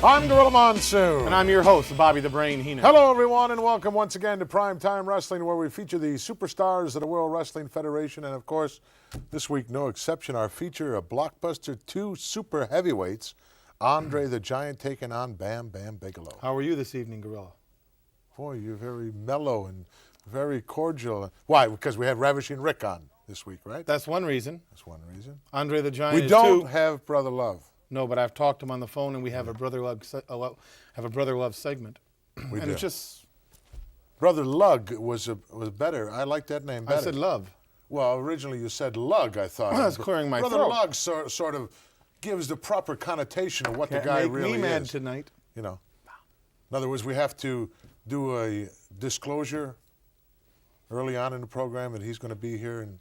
I'm Gorilla Monsoon. And I'm your host, Bobby the Brain Heenan. Hello, everyone, and welcome once again to Primetime Wrestling, where we feature the superstars of the World Wrestling Federation. And, of course, this week, no exception, our feature of blockbuster 2 super heavyweights, Andre the Giant taking on Bam Bam Bigelow. How are you this evening, Gorilla? Boy, you're very mellow and very cordial. Why? Because we have Ravishing Rick on this week, right? That's one reason. That's one reason. Andre the Giant We is don't two. have Brother Love. No, but I've talked to him on the phone, and we have a brother love segment. We and do. it's just Brother Lug was better. I like that name better. I said love. Well, originally you said lug, I thought. Well, I was clearing my Brother throat. Lug sort of gives the proper connotation of what the guy really is. Make me mad tonight. You know. In other words, we have to do a disclosure early on in the program that he's going to be here and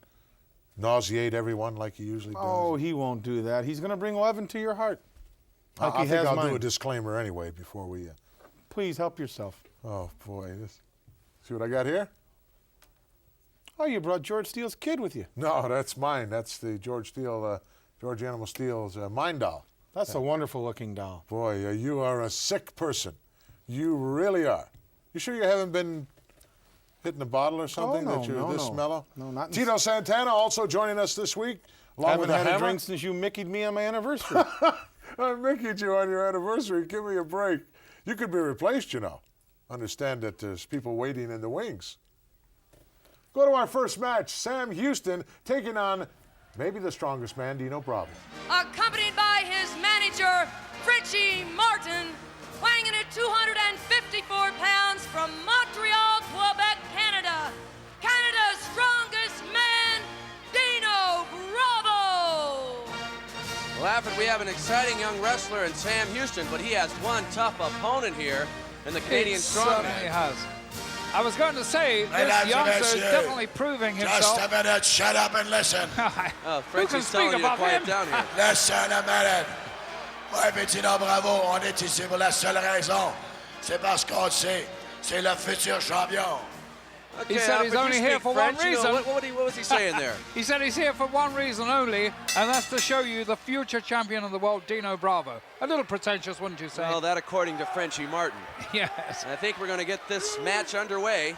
nauseate everyone like he usually does. Oh, he won't do that. He's going to bring love into your heart. Like I he think has I'll mine. do a disclaimer anyway before we... Please help yourself. Oh, boy. See what I got here? Oh, you brought George Steele's kid with you. No, that's mine. That's the George Animal Steele's mine doll. That's a wonderful-looking doll. Boy, you are a sick person. You really are. You sure you haven't been hitting a bottle or something that you're this mellow? No, not in Tito Santana also joining us this week. Along with haven't had the a drink since you Mickey'd me on my anniversary. I Mickey'd you on your anniversary. Give me a break. You could be replaced, you know. Understand that there's people waiting in the wings. Go to our first match. Sam Houston taking on maybe the strongest man, Dino Bravo. Accompanied by his manager, Frenchie Martin, weighing in at 254 pounds from Montreal, Quebec, Canada. Canada's strongest man, Dino Bravo. Well, Alfred, we have an exciting young wrestler in Sam Houston, but he has one tough opponent here in the Canadian Strongman. Certainly has. I was going to say, this youngster is definitely proving himself. Just a minute, shut up and listen. Oh, Who can Frenchie's telling speak you to above quiet him? down here. Listen a minute. Moi, Bettino Bravo, on est ici pour la seule raison. C'est parce qu'on sait, c'est le futur champion. Okay, He said he's Alfred, only you here speak for French. one You know, reason. what was he saying there? He said he's here for one reason only, and that's to show you the future champion of the world, Dino Bravo. A little pretentious, wouldn't you say? Well, that according to Frenchie Martin. Yes. I think we're going to get this match underway.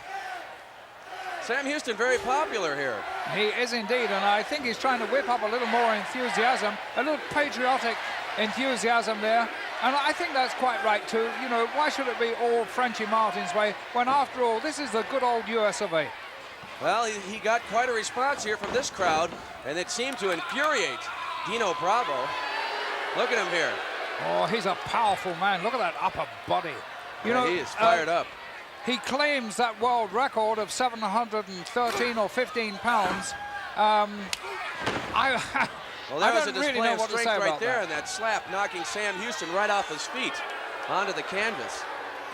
Sam Houston very popular here. He is indeed, and I think he's trying to whip up a little more enthusiasm, a little patriotic enthusiasm there. And I think that's quite right too. You know, why should it be all Frenchie Martin's way when, after all, this is the good old US of A? Well, he got quite a response here from this crowd, and it seemed to infuriate Dino Bravo. Look at him here. Oh, he's a powerful man. Look at that upper body. You know, He is fired up. He claims that world record of 713 or 15 pounds. Well, I there was a don't really display know of what to strength say right about there, that. and that slap knocking Sam Houston right off his feet onto the canvas.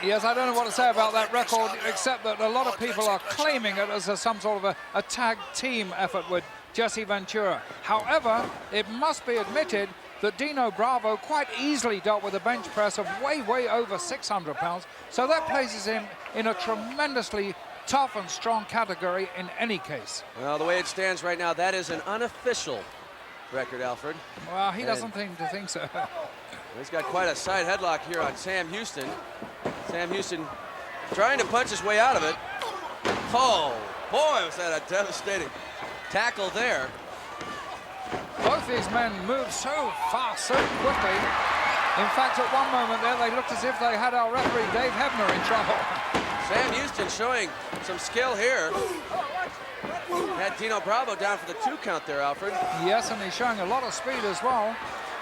Yes, I don't know what to say about that record, except that a lot of people are claiming it as some sort of a tag team effort with Jesse Ventura. However, it must be admitted that Dino Bravo quite easily dealt with a bench press of way over 600 pounds. So that places him in a tremendously tough and strong category in any case. Well, the way it stands right now, that is an unofficial record, Alfred. Well, he doesn't seem to think so. He's got quite a side headlock here on Sam Houston. Sam Houston trying to punch his way out of it. Oh, boy, was that a devastating tackle there. Both these men move so fast, so quickly. In fact, at one moment there, they looked as if they had our referee, Dave Hebner, in trouble. Sam Houston showing some skill here. Had Dino Bravo down for the 2 count there, Alfred. Yes, and he's showing a lot of speed as well.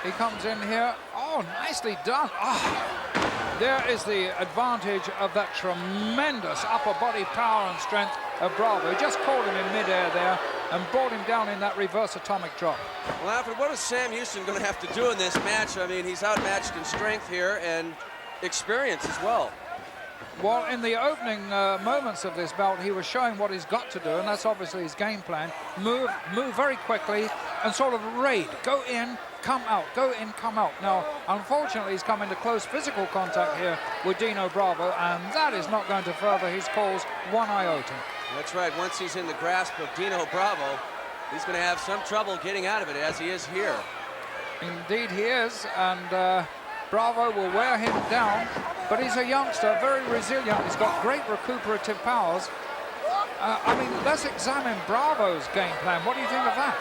He comes in here. Oh, nicely done. Oh, there is the advantage of that tremendous upper body power and strength of Bravo. He just caught him in midair there and brought him down in that reverse atomic drop. Well, Alfred, what is Sam Houston going to have to do in this match? I mean, he's outmatched in strength here and experience as well. Well, in the opening moments of this bout, he was showing what he's got to do, and that's obviously his game plan. Move very quickly and sort of raid. Go in, come out, go in, come out. Now, unfortunately, he's come into close physical contact here with Dino Bravo, and that is not going to further his cause one iota. That's right. Once he's in the grasp of Dino Bravo, he's going to have some trouble getting out of it, as he is here. Indeed he is, and Bravo will wear him down, but he's a youngster, very resilient. He's got great recuperative powers. I mean, let's examine Bravo's game plan. What do you think of that?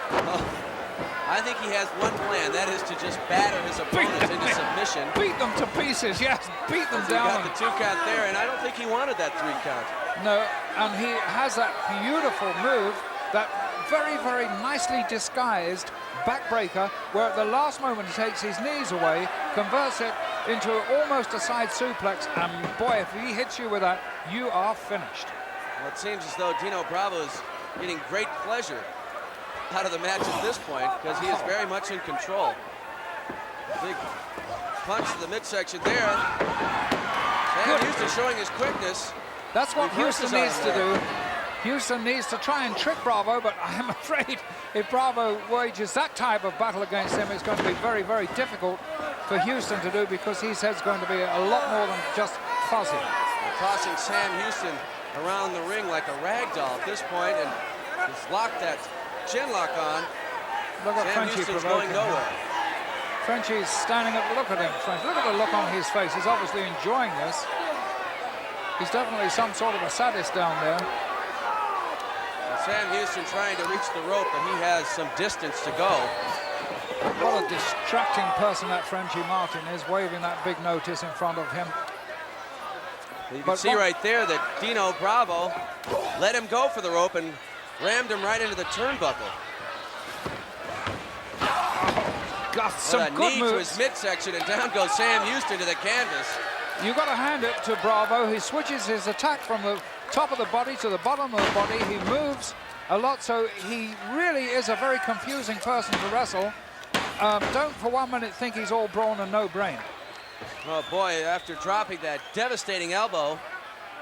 I think he has one plan. That is to just batter his opponents into submission. Beat them to pieces, yes. Beat them He down. got the 2 count there, and I don't think he wanted that 3 count. No, and he has that beautiful move, that very, very nicely disguised backbreaker, where at the last moment he takes his knees away, converts it into almost a side suplex, and boy, if he hits you with that, you are finished. Well, it seems as though Dino Bravo is getting great pleasure out of the match at this point, because he is very much in control. Big punch to the midsection there. Sam Houston showing his quickness. That's what Houston Reverses on needs him to there. do. Houston needs to try and trick Bravo, but I'm afraid if Bravo wages that type of battle against him, it's going to be very, very difficult for Houston to do, because his head's going to be a lot more than just fuzzy. They're tossing Sam Houston around the ring like a rag doll at this point, and he's locked that chin lock on. Look at Sam Frenchie Houston's provoking going nowhere. him. Frenchie's standing up. Look at him, French. Look at the look on his face. He's obviously enjoying this. He's definitely some sort of a sadist down there. And Sam Houston trying to reach the rope, but he has some distance to go. What a distracting person that Frenchie Martin is, waving that big notice in front of him. You can see right there that Dino Bravo let him go for the rope and rammed him right into the turnbuckle. Got some a good knee to moves. his midsection, and down goes Sam Houston to the canvas. You got to hand it to Bravo. He switches his attack from the top of the body to the bottom of the body. He moves a lot, so he really is a very confusing person to wrestle. Don't for 1 minute think he's all brawn and no brain. Oh boy, after dropping that devastating elbow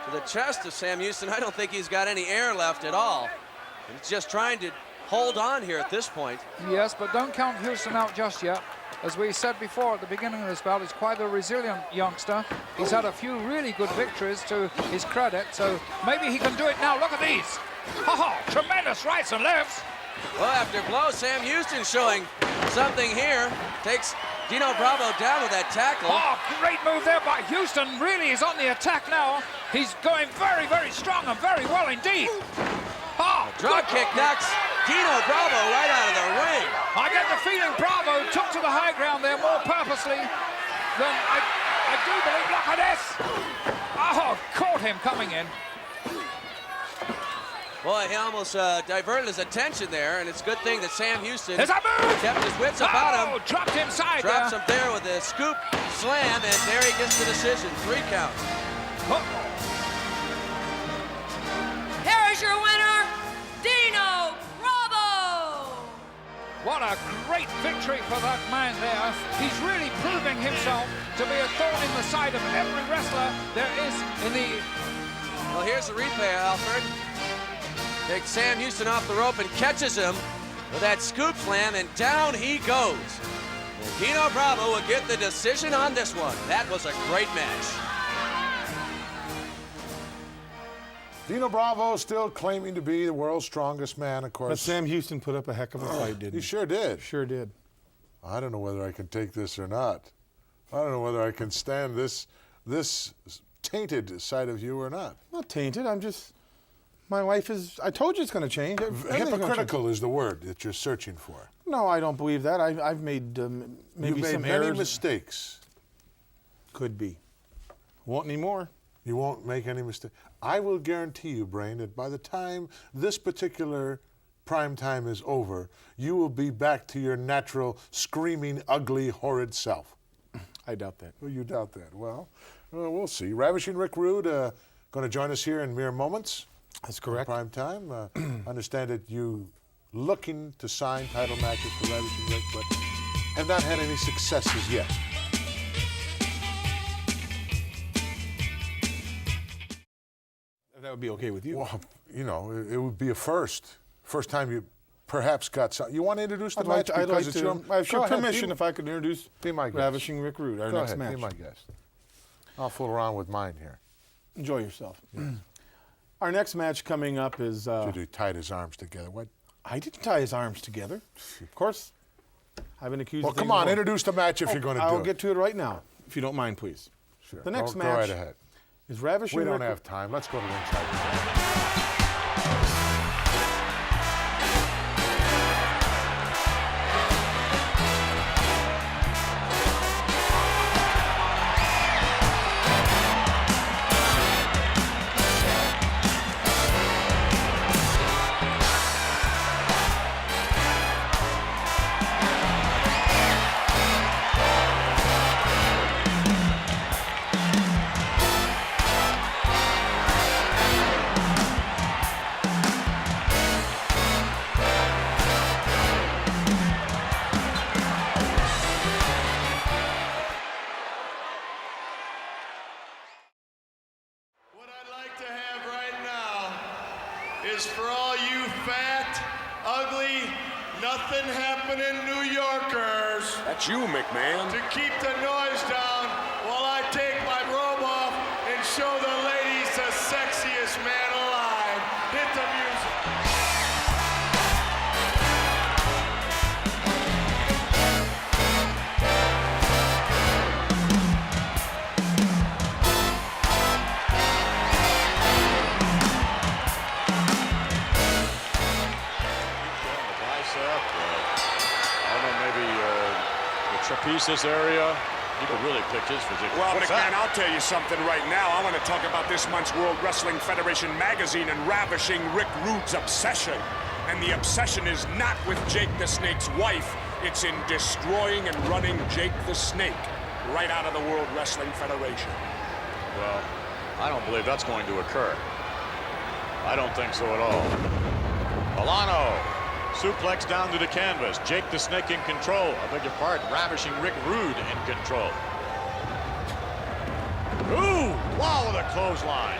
to the chest of Sam Houston, I don't think he's got any air left at all. He's just trying to hold on here at this point. Yes, but don't count Houston out just yet. As we said before at the beginning of this bout, he's quite a resilient youngster. He's had a few really good victories to his credit, so maybe he can do it now. Look at these. Oh, tremendous rights and lefts. Well, after blow, Sam Houston showing something here. Takes Dino Bravo down with that tackle. Oh, great move there by Houston. Really is on the attack now. He's going very, very strong and very well indeed. Oh, Drop kick knocks Dino Bravo right out of the ring. I get the feeling Bravo took to the high ground there more purposely than I do believe. Look at this. Oh, caught him coming in. Boy, he almost diverted his attention there, and it's a good thing that Sam Houston There's a move. kept his wits about him. Oh, dropped him side Drops there. him there with a scoop slam, and there he gets the decision. 3 count. Oh. Here is your winner, Dino Bravo. What a great victory for that man there. He's really proving himself to be a thorn in the side of every wrestler there is in the... Well, here's the replay, Alfred. Takes Sam Houston off the rope and catches him with that scoop slam, and down he goes. And Dino Bravo will get the decision on this one. That was a great match. Dino Bravo still claiming to be the world's strongest man, of course. But Sam Houston put up a heck of a fight, didn't He he? sure did. Sure did. I don't know whether I can take this or not. I don't know whether I can stand this tainted side of you or not. Not tainted. I'm just... My life is... I told you it's going to change. Everything's gonna change. Hypocritical is the word that you're searching for. No, I don't believe that. I've made maybe You've made some many errors. mistakes. Could be. Won't anymore. You won't make any mistake. I will guarantee you, Brain, that by the time this particular prime time is over, you will be back to your natural, screaming, ugly, horrid self. I doubt that. Well, you doubt that. Well, we'll see. Ravishing Rick Rude going to join us here in mere moments. That's correct. Prime time. Understand that you looking to sign title matches for Ravishing Rick, but have not had any successes yet. That would be okay with you. Well, you know, it would be a first. First time you perhaps got some. You want to introduce the match? I'd like Because it's to. your, I have Go your ahead, permission if I could introduce be my guest. Ravishing Rick Rude, our Go next ahead, match. be my guest. I'll fool around with mine here. Enjoy yourself. Our next match coming up is... Should he tied his arms together? What? I didn't tie his arms together. Of course, I've been accused Well, of things come on, before. introduce the match if you're going to do I'll it. get to it right now. if you don't mind, please. Sure. The next Go match right ahead. is Ravishing We don't Rick. have time. Let's go to ringside. What I'd like to have right now is for all you fat, ugly, nothing happening New Yorkers That's you, McMahon. to keep the noise down while I take my robe off and show the ladies the sexiest man alive. Hit the music. Bicep, I don't know, maybe the trapezius area. He could really pick his physique. Well, What's McMahon, that? I'll tell you something right now. I want to talk about this month's World Wrestling Federation magazine and ravishing Rick Rude's obsession. And the obsession is not with Jake the Snake's wife. It's in destroying and running Jake the Snake right out of the World Wrestling Federation. Well, I don't believe that's going to occur. I don't think so at all. Milano, suplex down to the canvas. Jake the Snake in control. I beg your pardon. Ravishing Rick Rude in control. Ooh, wow, with a clothesline.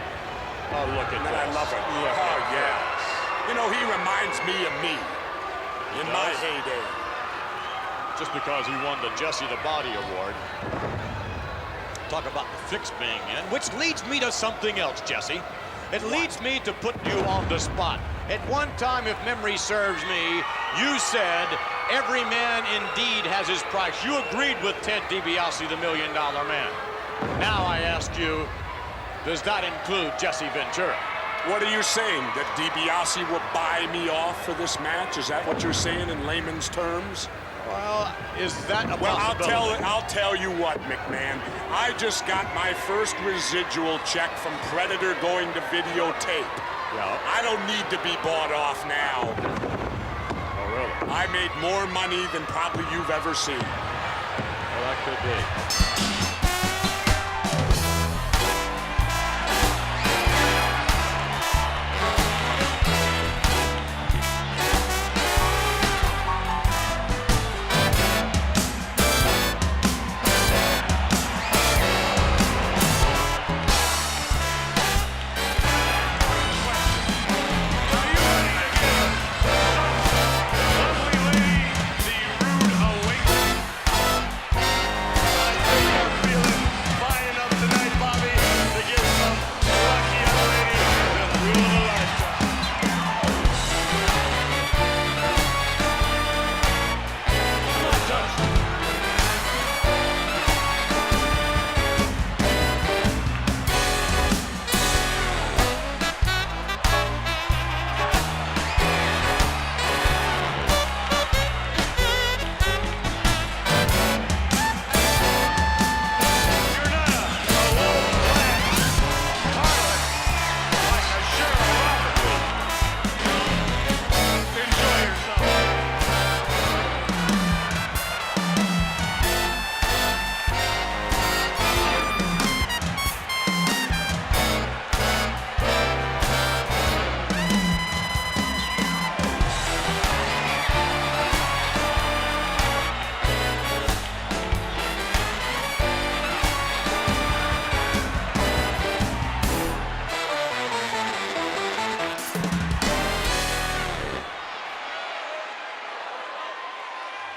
Oh, look at And I this. love it. Look Oh, at yeah. this. You know, he reminds me of me in my does? heyday. Just because he won the Jesse the Body Award. Talk about the fix being in, which leads me to something else, Jesse. It leads me to put you on the spot. At one time, if memory serves me, you said every man indeed has his price. You agreed with Ted DiBiase, the $1 Million Man. Now I ask you, does that include Jesse Ventura? What are you saying? That DiBiase will buy me off for this match? Is that what you're saying in layman's terms? Well, is that a Well, possibility? I'll tell you what, McMahon. I just got my first residual check from Predator going to videotape. Yeah. I don't need to be bought off now. Oh, really? I made more money than probably you've ever seen. Well, that could be.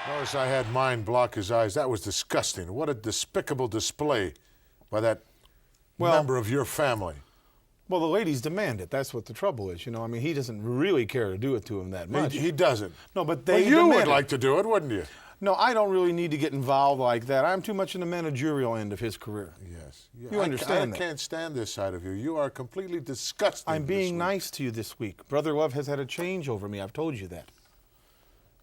Notice I had mine block his eyes. That was disgusting. What a despicable display by that member of your family. Well, the ladies demand it. That's what the trouble is. You know, I mean, he doesn't really care to do it to him that much. He doesn't. No, but they you demand would it. like to do it, wouldn't you? No, I don't really need to get involved like that. I'm too much in the managerial end of his career. Yes. You understand I that. can't stand this side of you. You are completely disgusting. I'm this being week. nice to you this week. Brother Love has had a change over me. I've told you that.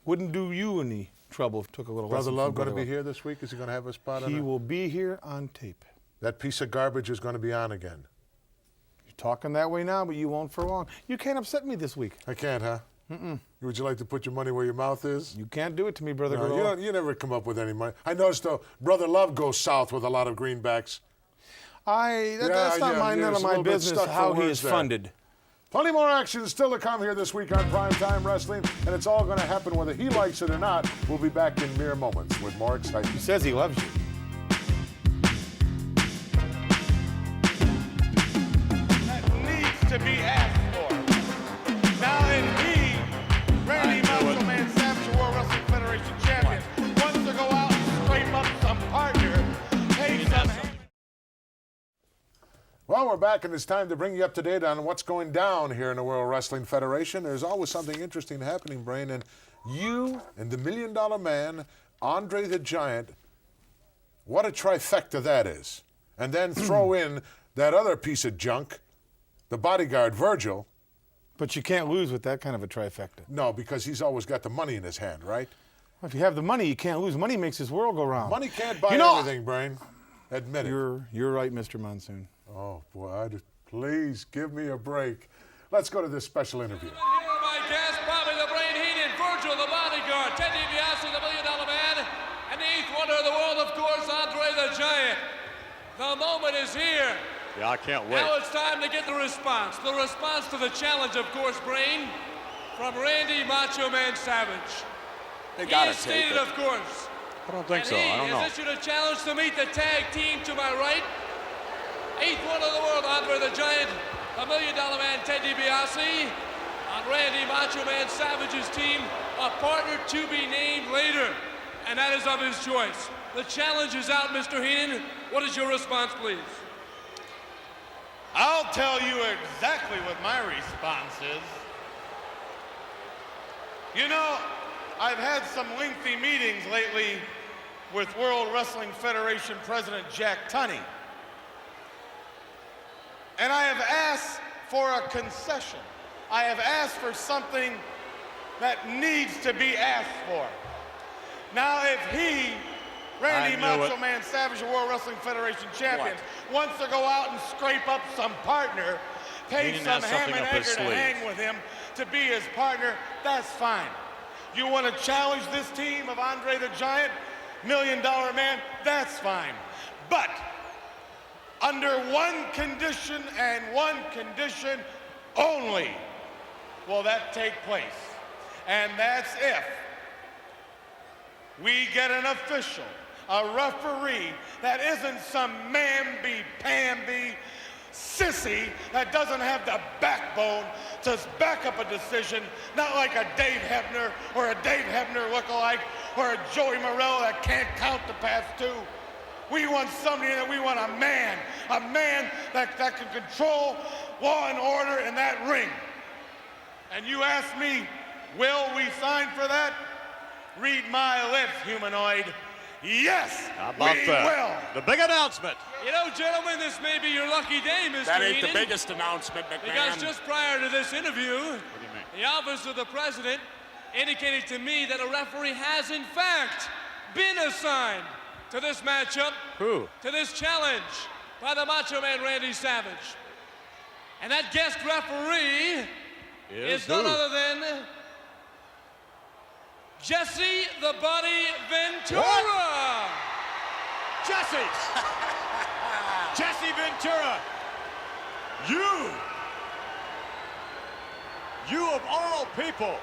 Wouldn't do you any trouble if it took a little Brother lesson Love from going to Brother be here this week? Is he going to have a spot on He it? will be here on tape. That piece of garbage is going to be on again. You're talking that way now, but you won't for long. You can't upset me this week. I can't, huh? Mm-mm. Would you like to put your money where your mouth is? You can't do it to me, Brother No, Gorilla. you never come up with any money. I noticed, though, Brother Love goes south with a lot of greenbacks. That's not none of my business how he is funded. Plenty more action still to come here this week on Primetime Wrestling, and it's all going to happen whether he likes it or not. We'll be back in mere moments with more excitement. He says he loves you. That needs to be asked for. Now, if he, Randy Macho Man Savage, World Wrestling Federation champion, wants to go out and scrape up some partner, pay some. Well, we're back, and it's time to bring you up to date on what's going down here in the World Wrestling Federation. There's always something interesting happening, Brain, and you and the $1 Million Man, Andre the Giant, what a trifecta that is. And then throw in that other piece of junk, the bodyguard Virgil. But you can't lose with that kind of a trifecta. No, because he's always got the money in his hand, right? Well, if you have the money, you can't lose. Money makes this world go round. Money can't buy everything, Brain. Admit it. You're right, Mr. Monsoon. Oh, boy, please give me a break. Let's go to this special interview. Here are my guests, Bobby the Brain Heenan, Virgil the Bodyguard, Ted DiBiase the $1 Million Man, and the eighth wonder of the world, of course, Andre the Giant. The moment is here. Yeah, I can't wait. Now it's time to get the response. The response to the challenge, of course, Brain, from Randy Macho Man Savage. They He gotta has take stated, it. of course, I don't think and so. he I don't know. has issued a challenge to meet the tag team to my right. Eighth wonder of the world, Andre the Giant, $1 Million Man, Ted DiBiase, on Randy Macho Man Savage's team, a partner to be named later, and that is of his choice. The challenge is out, Mr. Heenan. What is your response, please? I'll tell you exactly what my response is. You know, I've had some lengthy meetings lately with World Wrestling Federation President Jack Tunney. And I have asked for a concession. I have asked for something that needs to be asked for. Now, if he, Randy Macho Man Savage, World Wrestling Federation champion, wants to go out and scrape up some partner, pay some ham and egger to hang with him to be his partner, that's fine. You want to challenge this team of Andre the Giant, $1 Million Man, that's fine. But under one condition and one condition only will that take place. And that's if we get an official, a referee that isn't some mamby-pamby sissy that doesn't have the backbone to back up a decision, not like a Dave Hebner or a Dave Hebner lookalike or a Joey Morello that can't count the past two. We want somebody that we want a man that can control law and order in that ring. And you ask me, will we sign for that? Read my lips, humanoid. Yes, How about we that? will. The big announcement. You know, gentlemen, this may be your lucky day, Mr. That ain't Heenan, the biggest announcement, because McMahon. just prior to this interview, What do you mean? the office of the president indicated to me that a referee has, in fact, been assigned to this matchup, Who? to this challenge by the Macho Man Randy Savage. And that guest referee is none who? other than Jesse the Body Ventura. What? Jesse! Jesse Ventura! You of all people!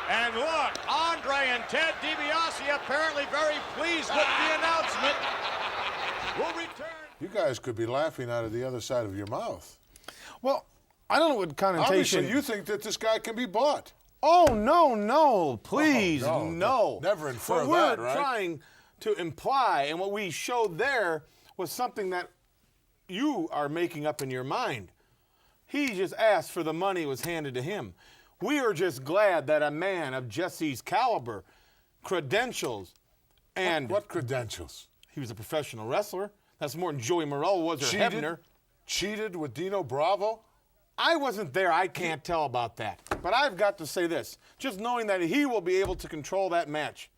And look, Andre and Ted DiBiase apparently very pleased with the announcement. We'll return. You guys could be laughing out of the other side of your mouth. Well, I don't know what connotation. Obviously, you think that this guy can be bought. Oh, no, please, Oh, no. never infer what that, we're right? trying to imply, and what we showed there was something that you are making up in your mind. He just asked for the money was handed to him. We are just glad that a man of Jesse's caliber, credentials, and... What credentials? He was a professional wrestler. That's more than Joey Morello was or Hebner. Cheated with Dino Bravo? I wasn't there. I can't tell about that. But I've got to say this. Just knowing that he will be able to control that match,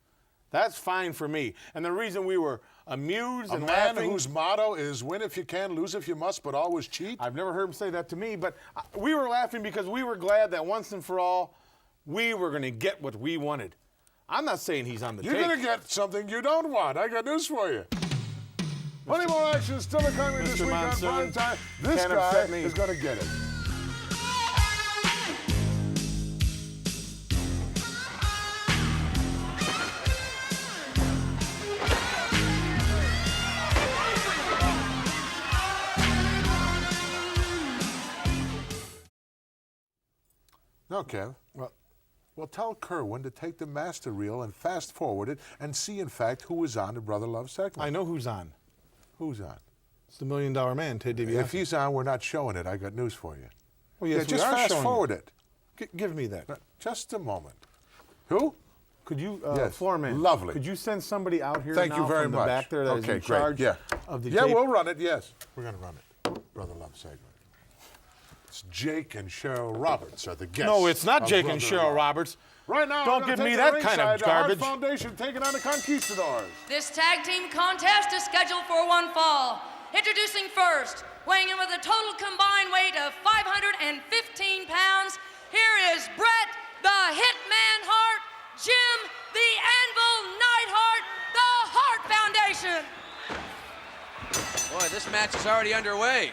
that's fine for me. And the reason we were amused and laughing... laughing... whose motto is win if you can, lose if you must, but always cheat? I've never heard him say that to me, but we were laughing because we were glad that once and for all, we were going to get what we wanted. I'm not saying he's on the You're take. going to get something you don't want. I got news for you. Plenty more action still coming this week on prime time. This guy is going to get it. No, Kev. Well, tell Kerwin to take the master reel and fast forward it and see, in fact, who is on the Brother Love segment. I know who's on. Who's on? It's the $1 Million Man, Ted DiBiase. If he's on, we're not showing it. I got news for you. Well, yes, just fast forward it. Give me that. Just a moment. Who? Could you, yes. Floorman? Lovely. Could you send somebody out here Thank now you very from much. the back there that is in charge of the tape? We'll run it, yes. We're going to run it. Brother Love segment. It's Jake and Cheryl Roberts are the guests. No, it's not Jake Brother and Cheryl Love. Roberts. Right now, don't give me that kind of garbage. The Hart Foundation taking on the Conquistadors. This tag team contest is scheduled for one fall. Introducing first, weighing in with a total combined weight of 515 pounds, here is Bret the Hitman Hart, Jim the Anvil Neidhart, the Hart Foundation. Boy, this match is already underway.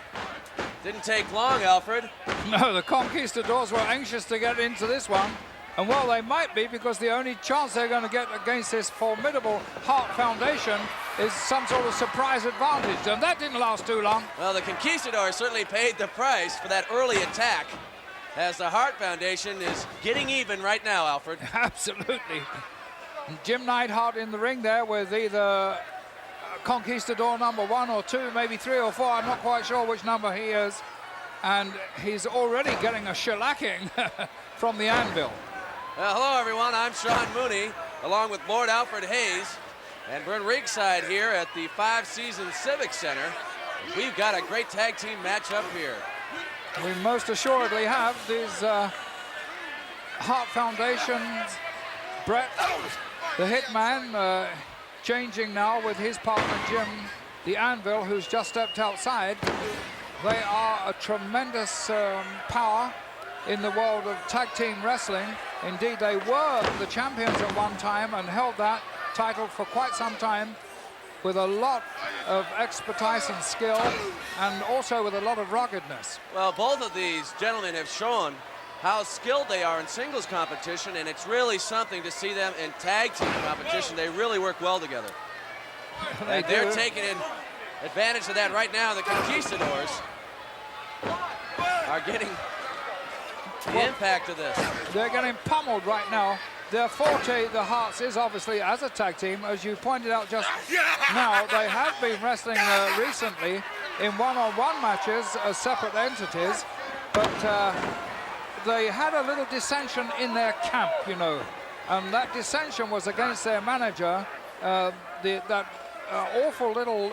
Didn't take long, Alfred. No, the Conquistadors were anxious to get into this one. And well, they might be, because the only chance they're going to get against this formidable Hart Foundation is some sort of surprise advantage. And that didn't last too long. Well, the Conquistadors certainly paid the price for that early attack, as the Hart Foundation is getting even right now, Alfred. Absolutely. Jim Neidhart in the ring there with either Conquistador number 1 or 2, maybe 3 or 4. I'm not quite sure which number he is. And he's already getting a shellacking from the Anvil. Well, hello, everyone. I'm Sean Mooney, along with Lord Alfred Hayes. And we're ringside here at the Five Seasons Civic Center. We've got a great tag team matchup here. We most assuredly have. These Hart Foundation, Bret, the Hitman, changing now with his partner Jim, the Anvil, who's just stepped outside. They are a tremendous power in the world of tag team wrestling. Indeed, they were the champions at one time and held that title for quite some time with a lot of expertise and skill, and also with a lot of ruggedness. Well, both of these gentlemen have shown how skilled they are in singles competition, and it's really something to see them in tag team competition. They really work well together. They're taking advantage of that right now. The Conquistadors are getting the impact of this. They're getting pummeled right now. Their forte, the Harts, is obviously as a tag team. As you pointed out just now, they have been wrestling recently in one-on-one matches as separate entities, but they had a little dissension in their camp, you know, and that dissension was against their manager, that awful little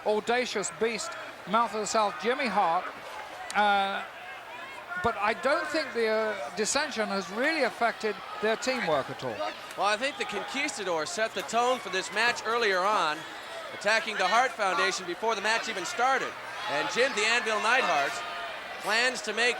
audacious beast, Mouth of the South, Jimmy Hart. But I don't think the dissension has really affected their teamwork at all. Well, I think the Conquistadors set the tone for this match earlier on, attacking the Hart Foundation before the match even started. And Jim the Anvil Neidhart plans to make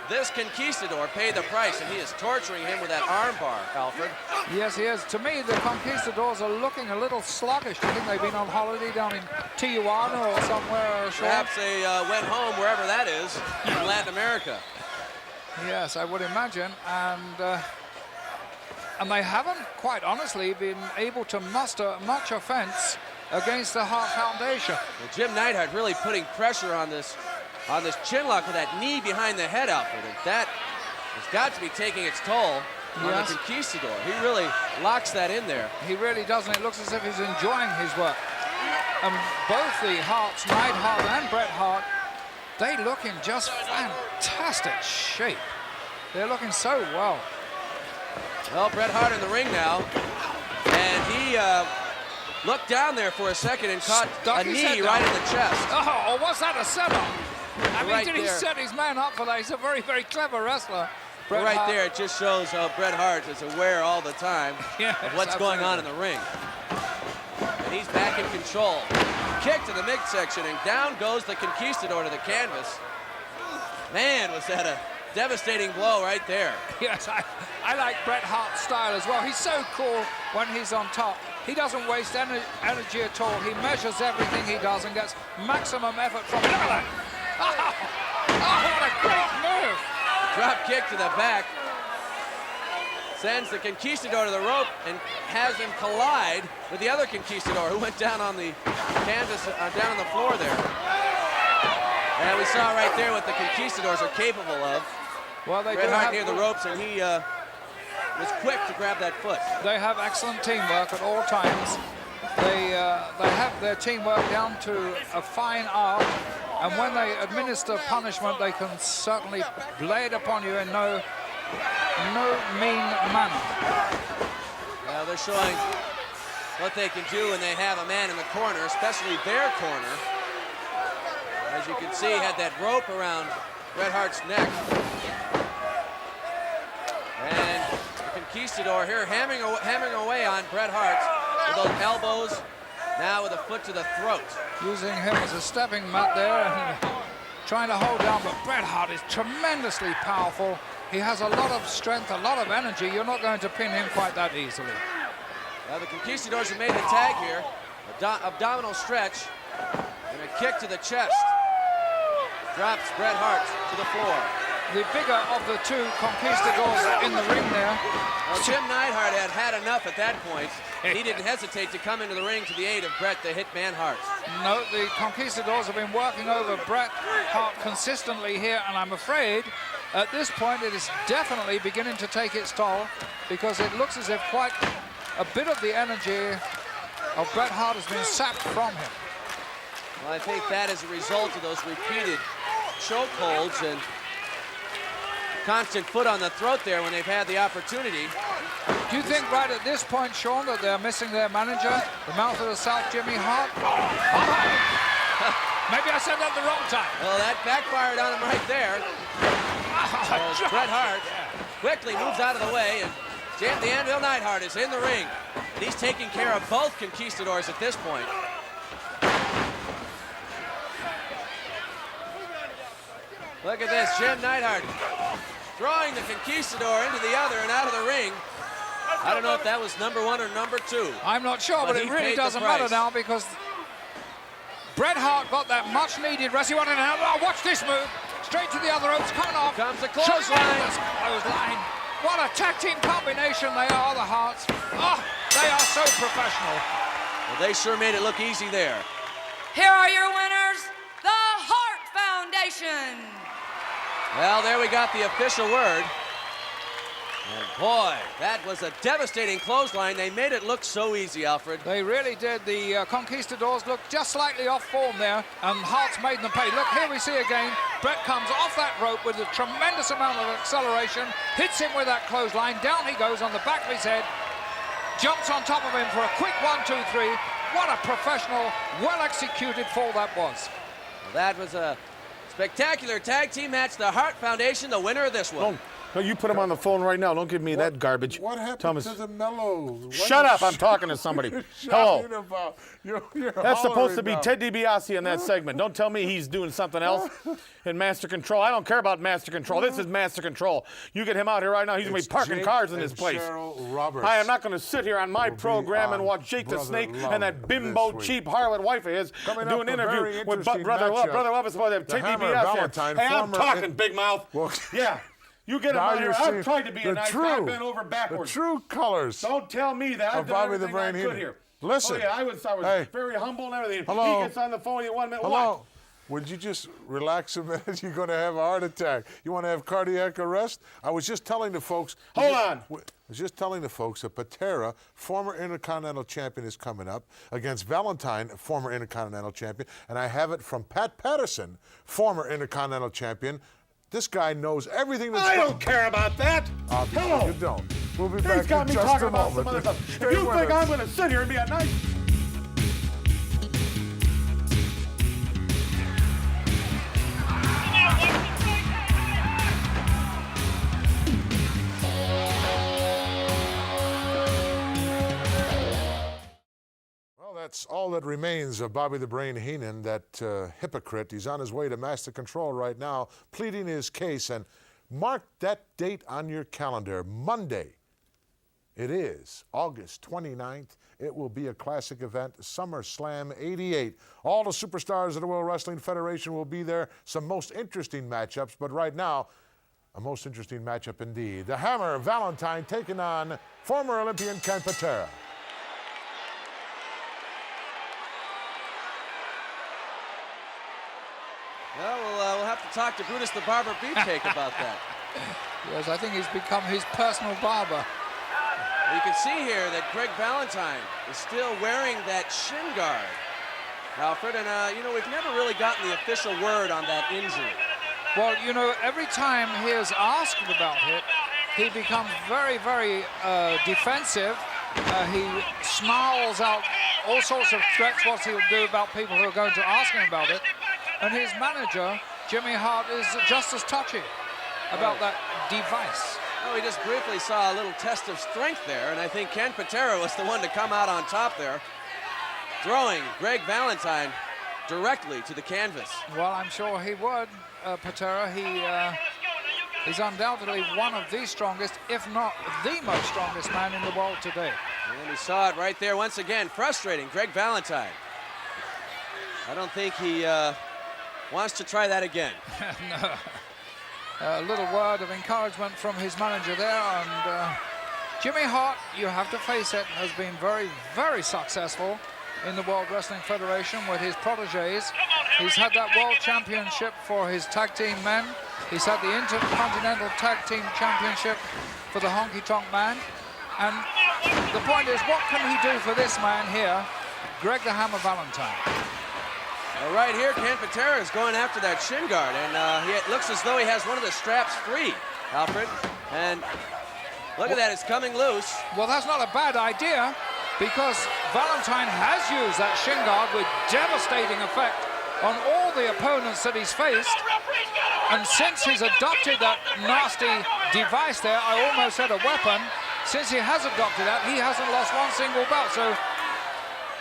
this Conquistador pay the price, and he is torturing him with that arm bar, Alfred. Yes, he is. To me, the Conquistadors are looking a little sluggish. Do you think they've been on holiday down in Tijuana or somewhere? Perhaps they went home, wherever that is, in Latin America. Yes, I would imagine, and they haven't, quite honestly, been able to muster much offense against the Hart Foundation. Well, Jim Neidhart really putting pressure on this chin lock with that knee behind the head, Alfred, and that has got to be taking its toll on the Conquistador. He really locks that in there. He really does, and it looks as if he's enjoying his work. And both the Harts, Neidhart and Bret Hart, they look in just fantastic shape. They're looking so well. Well, Bret Hart in the ring now, and he looked down there for a second and caught a knee right in the chest. Oh, was that a setup? I mean, Right did he there. set his man up for that? He's a very, very clever wrestler. Bret Right Hart. there, it just shows how Bret Hart is aware all the time Yes, of what's going on in the ring. And he's back in control. Kick to the midsection, and down goes the Conquistador to the canvas. Man, was that a devastating blow right there. Yes, I like Bret Hart's style as well. He's so cool when he's on top. He doesn't waste energy at all. He measures everything he does and gets maximum effort from it. Look at that. Oh, what a great move. Drop kick to the back. Sends the Conquistador to the rope and has him collide with the other Conquistador who went down on the canvas, down on the floor there. And we saw right there what the Conquistadors are capable of. Well, they Bret do Hart have near the ropes, and he was quick to grab that foot. They have excellent teamwork at all times. They have their teamwork down to a fine art, and when they administer punishment, they can certainly lay it upon you in no mean manner. Well, they're showing what they can do when they have a man in the corner, especially their corner. As you can see, had that rope around Bret Hart's neck. And the Conquistador here hammering away on Bret Hart with those elbows, now with a foot to the throat. Using him as a stepping mat there and trying to hold down, but Bret Hart is tremendously powerful. He has a lot of strength, a lot of energy. You're not going to pin him quite that easily. Now the Conquistadors have made the tag here. Abdominal stretch and a kick to the chest. Drops Bret Hart to the floor. The bigger of the two Conquistadors in the ring there. Well, Jim Neidhart had enough at that point. And he didn't hesitate to come into the ring to the aid of Bret the Hitman Hart. No, the Conquistadors have been working over Bret Hart consistently here, and I'm afraid at this point it is definitely beginning to take its toll, because it looks as if quite a bit of the energy of Bret Hart has been sapped from him. Well, I think that is a result of those repeated chokeholds and constant foot on the throat there when they've had the opportunity. Do you think right at this point, Sean, that they're missing their manager, the mouth of the South, Jimmy Hart? Maybe I said that the wrong time. Well, that backfired on him right there. So Bret Hart quickly moves out of the way, and Jim the Anvil Neidhart is in the ring. And he's taking care of both Conquistadors at this point. Look at this, Jim Neidhart throwing the Conquistador into the other and out of the ring. I don't know if that was number one or number two. I'm not sure, but it really doesn't matter now, because Bret Hart got that much-needed rest. He wanted to watch this move. Straight to the other ropes, coming off. Here comes the clothesline. Clothesline. What a tag team combination they are, the Harts. Oh, they are so professional. Well, they sure made it look easy there. Here are your winners, the Hart Foundation. Well, there we got the official word. And boy, that was a devastating clothesline. They made it look so easy, Alfred. They really did. The Conquistadors looked just slightly off form there, and Hart's made them pay. Look, here we see again, Bret comes off that rope with a tremendous amount of acceleration, hits him with that clothesline, down he goes on the back of his head, jumps on top of him for a quick 1, 2, 3. What a professional, well-executed fall that was. Well, that was a spectacular tag team match. The Hart Foundation, the winner of this one. No, you put him on the phone right now. Don't give me that garbage. What happened Thomas. to the mellow? Shut up, I'm talking to somebody. Hello. About? You're That's supposed to be now. Ted DiBiase in that segment. Don't tell me he's doing something else in Master Control. I don't care about Master Control. This is Master Control. You get him out here right now, he's going to be parking Jake cars in and this place. Cheryl Roberts I am not going to sit here on my will be program and on watch Jake the Brother Snake Love and that bimbo, this week. cheap harlot wife of his Coming do up, an a interview very with interesting Brother Love. matchup. Brother Love is supposed to have The Ted Hammer DiBiase Valentine, there. Hey, I'm former talking, in- big mouth. Well, Yeah. You get him now out here. you I've see tried to be a the nice true- guy. I've been over backwards. The true colors. Don't tell me that. I've of done Bobby the everything Brain I could Heenan. here. Listen. Oh, yeah, I was Hey. very humble and everything. Hello. He gets on the phone with you 1 minute. Hello. What? Would you just relax a minute? You're going to have a heart attack. You want to have cardiac arrest? I was just telling the folks. Hold on. I was just telling the folks that Patera, former Intercontinental Champion, is coming up against Valentine, former Intercontinental Champion, and I have it from Pat Patterson, former Intercontinental Champion. This guy knows everything that's I don't care about that. Obviously, Hello. you don't. We'll be He's back got in me just talking a about some moment. other stuff. Stay If you with think us. I'm going to sit here and be a nice... Well, that's all that remains of Bobby the Brain Heenan, that hypocrite. He's on his way to master control right now, pleading his case. And mark that date on your calendar, Monday. It is August 29th. It will be a classic event, SummerSlam 88. All the superstars of the World Wrestling Federation will be there. Some most interesting matchups, but right now, a most interesting matchup indeed. The Hammer Valentine taking on former Olympian Ken Patera. Well, we'll have to talk to Brutus the Barber Beefcake about that. Yes, I think he's become his personal barber. You can see here that Greg Valentine is still wearing that shin guard, Alfred, and you know, we've never really gotten the official word on that injury. Well, you know, every time he is asked about it, he becomes very, very defensive. He snarls out all sorts of threats what he'll do about people who are going to ask him about it. And his manager, Jimmy Hart, is just as touchy about that device. Oh, we just briefly saw a little test of strength there, and I think Ken Patera was the one to come out on top there, throwing Greg Valentine directly to the canvas. Well, I'm sure he would, Patera. He's undoubtedly one of the strongest, if not the most strongest man in the world today. And we saw it right there once again, frustrating Greg Valentine. I don't think he wants to try that again. No. A little word of encouragement from his manager there, and Jimmy Hart, you have to face it, has been very, very successful in the World Wrestling Federation with his protégés. He's had that World Championship for his tag team men. He's had the Intercontinental Tag Team Championship for the Honky Tonk Man. And the point is, what can he do for this man here, Greg the Hammer Valentine? Well, right here, Ken Patera is going after that shin guard, and it looks as though he has one of the straps free, Alfred. And look at that, it's coming loose. Well, that's not a bad idea, because Valentine has used that shin guard with devastating effect on all the opponents that he's faced. And since he's adopted that nasty device there, I almost said a weapon, since he has adopted that, he hasn't lost one single bout. So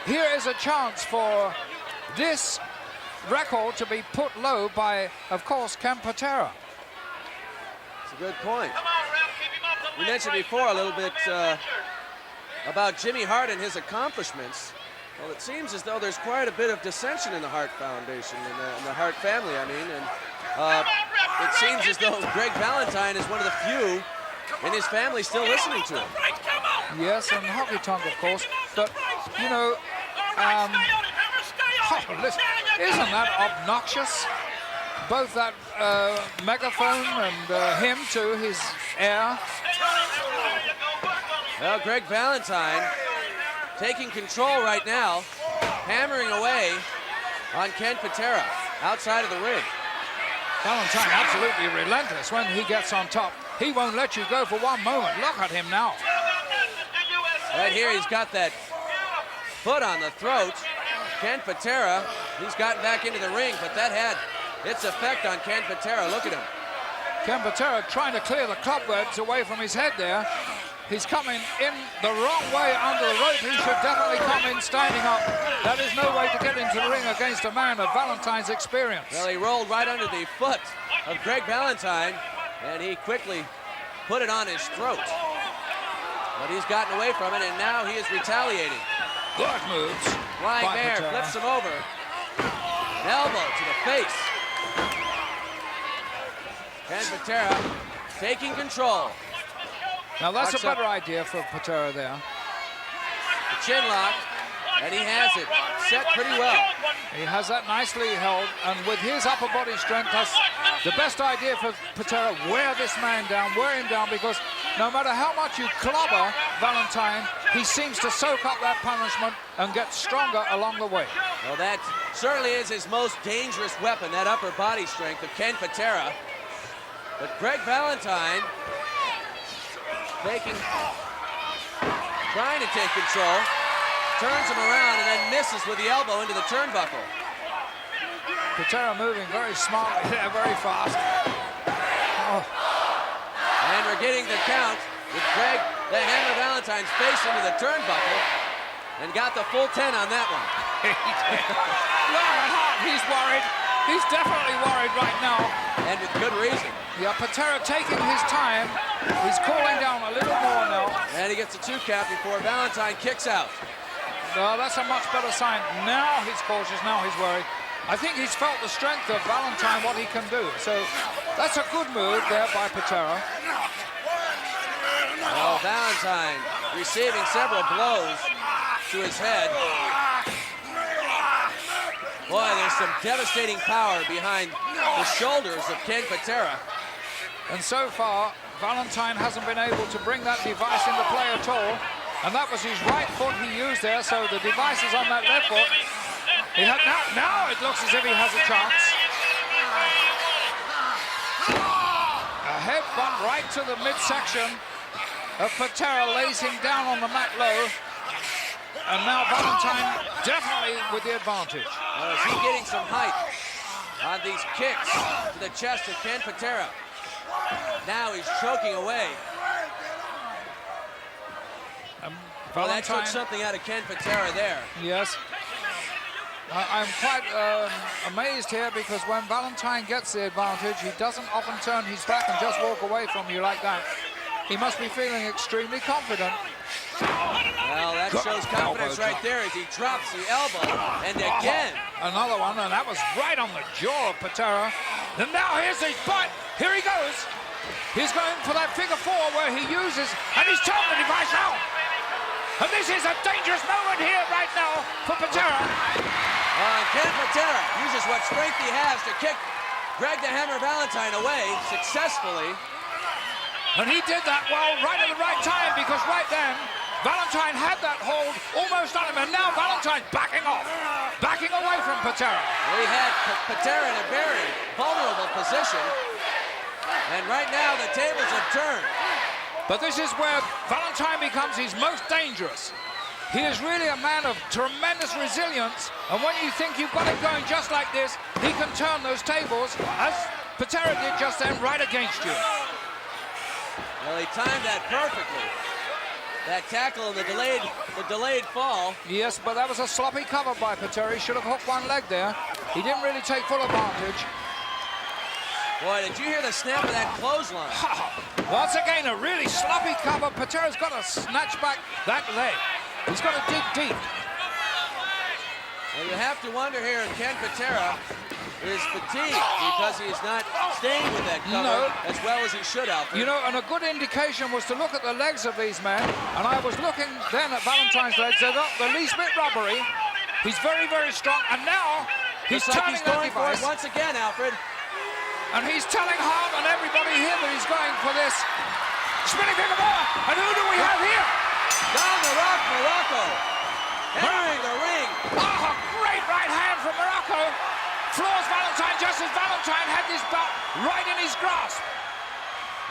here is a chance for this record to be put low by, of course, Ken Patera. It's a good point. We mentioned before a little bit about Jimmy Hart and his accomplishments. Well, it seems as though there's quite a bit of dissension in the Hart Foundation, in the Hart family, I mean, and it seems as though Greg Valentine is one of the few in his family still listening to him. Yes, and Honky Tonk, of course, but, you know, listen, isn't that obnoxious? Both that megaphone and him too, his heir. Well, Greg Valentine taking control right now, hammering away on Ken Patera outside of the ring. Valentine absolutely relentless when he gets on top. He won't let you go for one moment. Look at him now. Right here, he's got that foot on the throat. Ken Patera, he's gotten back into the ring, but that had its effect on Ken Patera. Look at him. Ken Patera trying to clear the cobwebs away from his head there. He's coming in the wrong way under the rope. He should definitely come in standing up. That is no way to get into the ring against a man of Valentine's experience. Well, he rolled right under the foot of Greg Valentine, and he quickly put it on his throat. But he's gotten away from it, and now he is retaliating. Good moves. Flying bear, flips him over. An elbow to the face. Ken Patera taking control. Now that's Watch a better idea for Patera there. The chin lock, and he has it set pretty well. He has that nicely held, and with his upper body strength, that's the best idea for Patera. Wear this man down, wear him down, because no matter how much you clobber Valentine, he seems to soak up that punishment and get stronger along the way. Well, that certainly is his most dangerous weapon, that upper body strength of Ken Patera. But Greg Valentine trying to take control, turns him around and then misses with the elbow into the turnbuckle. Patera moving very smartly there, very fast. Oh. And we're getting the count with Greg the Hammer Valentine's face into the turnbuckle and got the full 10 on that one. He's worried. He's definitely worried right now. And with good reason. Yeah, Patera taking his time. He's cooling down a little more now. And he gets a 2 count before Valentine kicks out. No, that's a much better sign. Now he's cautious, now he's worried. I think he's felt the strength of Valentine, what he can do. So that's a good move there by Patera. Oh, Valentine receiving several blows to his head. Boy, there's some devastating power behind the shoulders of Ken Patera. And so far, Valentine hasn't been able to bring that device into play at all. And that was his right foot he used there, so the device is on that left foot. Now it looks as if he has a chance. A headbutt right to the midsection of Patera, lays him down on the mat low. And now Valentine definitely with the advantage. Is he getting some height on these kicks to the chest of Ken Patera? Now he's choking away. Well, that took something out of Ken Patera there. Yes. I'm quite amazed here because when Valentine gets the advantage, he doesn't often turn his back and just walk away from you like that. He must be feeling extremely confident. Well, that shows confidence right there as he drops the elbow. And again. Another one, and that was right on the jaw of Patera. And now here's his butt. Here he goes. He's going for that figure 4 where he uses, and he's turned the device out. And this is a dangerous moment here right now for Patera. Ken Patera uses what strength he has to kick Greg the Hammer Valentine away successfully. And he did that well right at the right time because right then Valentine had that hold almost on him, and now Valentine's backing off, backing away from Patera. We had Patera in a very vulnerable position, and right now the tables have turned. But this is where Valentine becomes his most dangerous. He is really a man of tremendous resilience, and when you think you've got it going just like this, he can turn those tables, as Patera did just then, right against you. Well, he timed that perfectly. That tackle and the delayed fall. Yes, but that was a sloppy cover by Patera. He should have hooked one leg there. He didn't really take full advantage. Boy, did you hear the snap of that clothesline? Once again, a really sloppy cover. Patera's got to snatch back that leg. He's got to dig deep. And you have to wonder here, Ken Patera is fatigued because he is not staying with that cover as well as he should, Alfred. You know, and a good indication was to look at the legs of these men, and I was looking then at Valentine's legs. They're not the least bit rubbery. He's very, very strong, and now he's turning that going for device. it once again, Alfred. And he's telling Hart and everybody here that he's going for this spinning figure 4. And who do we have here? Don the Rock Morocco entering the ring. Oh, a great right hand from Morocco. Floors Valentine just as Valentine had this belt right in his grasp.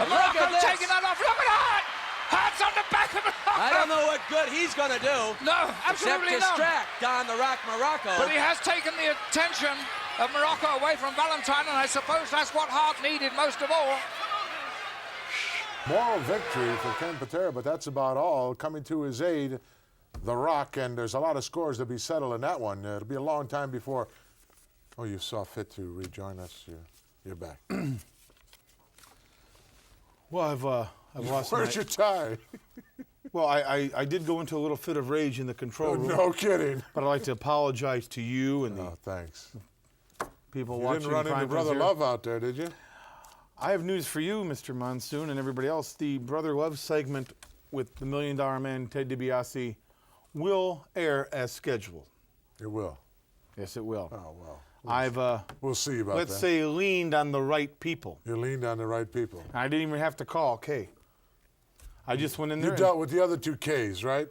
And Morocco taking that off. Look at Hart. Hart's on the back of Morocco. I don't know what good he's going to do. No, absolutely except not. distract Don the Rock Morocco. But he has taken the attention of Morocco away from Valentine, and I suppose that's what Hart needed most of all. Moral victory for Ken Patera, but that's about all. Coming to his aid, The Rock, and there's a lot of scores to be settled in that one. It'll be a long time before... Oh, you saw fit to rejoin us. You're back. Well, I've lost Where's your tie? Well, I did go into a little fit of rage in the control room. No kidding. But I'd like to apologize to you and the thanks. people You watching. didn't run into Brother Love out there, did you? I have news for you, Mr. Monsoon, and everybody else. The Brother Love segment with the $1 Million Man, Ted DiBiase, will air as scheduled. It will. Yes, it will. Oh, well. I've, we'll see about that. let's say, leaned on the right people. You leaned on the right people. I didn't even have to call Kay. I just went in there. You dealt with the other two Ks, right?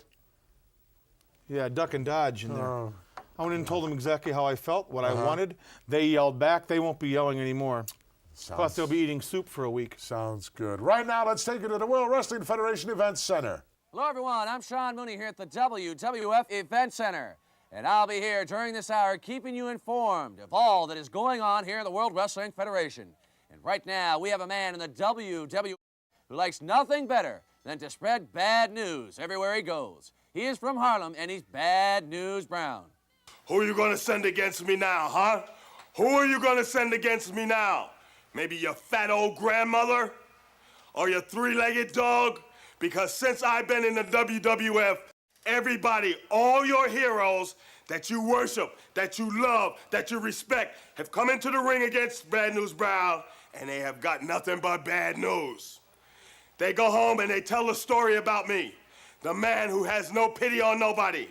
Yeah, duck and dodge in there. Oh. I went in and told them exactly how I felt, what I wanted. They yelled back. They won't be yelling anymore. Plus, they'll be eating soup for a week. Sounds good. Right now, let's take it to the World Wrestling Federation Event Center. Hello, everyone. I'm Sean Mooney here at the WWF Event Center. And I'll be here during this hour keeping you informed of all that is going on here in the World Wrestling Federation. And right now, we have a man in the WWF who likes nothing better than to spread bad news everywhere he goes. He is from Harlem, and he's Bad News Brown. Who are you going to send against me now, huh? Who are you going to send against me now? Maybe your fat old grandmother? Or your three-legged dog? Because since I've been in the WWF, everybody, all your heroes that you worship, that you love, that you respect, have come into the ring against Bad News Brown, and they have got nothing but bad news. They go home and they tell a story about me, the man who has no pity on nobody.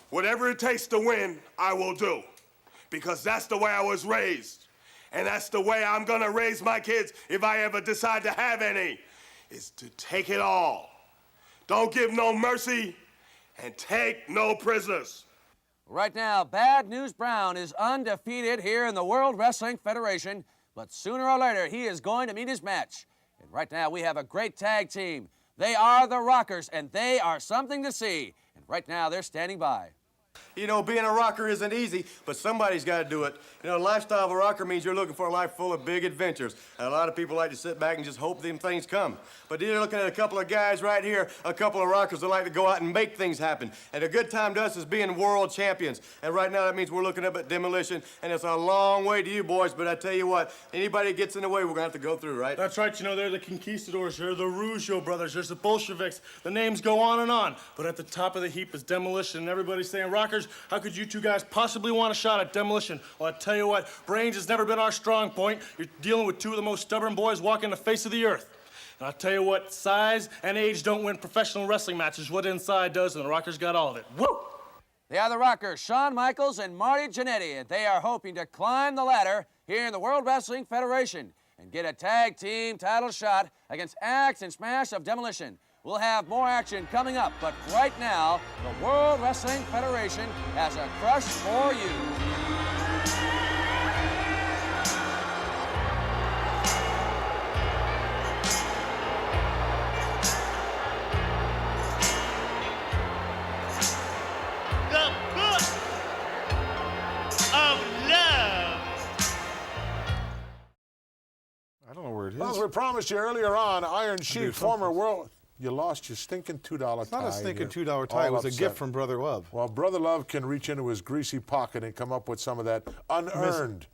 Whatever it takes to win, I will do. Because that's the way I was raised. And that's the way I'm gonna raise my kids if I ever decide to have any, is to take it all. Don't give no mercy and take no prisoners. Right now, Bad News Brown is undefeated here in the World Wrestling Federation, but sooner or later, he is going to meet his match. And right now, we have a great tag team. They are the Rockers, and they are something to see. And right now, they're standing by. You know, being a rocker isn't easy, but somebody's got to do it. You know, the lifestyle of a rocker means you're looking for a life full of big adventures. And a lot of people like to sit back and just hope them things come. But you're looking at a couple of guys right here, a couple of rockers that like to go out and make things happen. And a good time to us is being world champions. And right now, that means we're looking up at Demolition, and it's a long way to you boys, but I tell you what, anybody that gets in the way, we're going to have to go through, right? That's right. You know, they're the Conquistadors. They're the Rougeau brothers. There's the Bolsheviks. The names go on and on. But at the top of the heap is Demolition, and everybody's saying, Rockers, how could you two guys possibly want a shot at Demolition? Well, I tell you what, brains has never been our strong point. You're dealing with two of the most stubborn boys walking the face of the earth. And I'll tell you what, size and age don't win professional wrestling matches. What inside does, and the Rockers got all of it. Woo! They are the Rockers, Shawn Michaels and Marty Jannetty, and they are hoping to climb the ladder here in the World Wrestling Federation and get a tag team title shot against Axe and Smash of Demolition. We'll have more action coming up, but right now, the World Wrestling Federation has a crush for you. The book of love. I don't know where it is. Well, as we promised you earlier on, Iron Sheik, former world... You lost your stinking $2 tie. It's not a stinking $2 tie. It was a gift from Brother Love. Well, Brother Love can reach into his greasy pocket and come up with some of that unearned.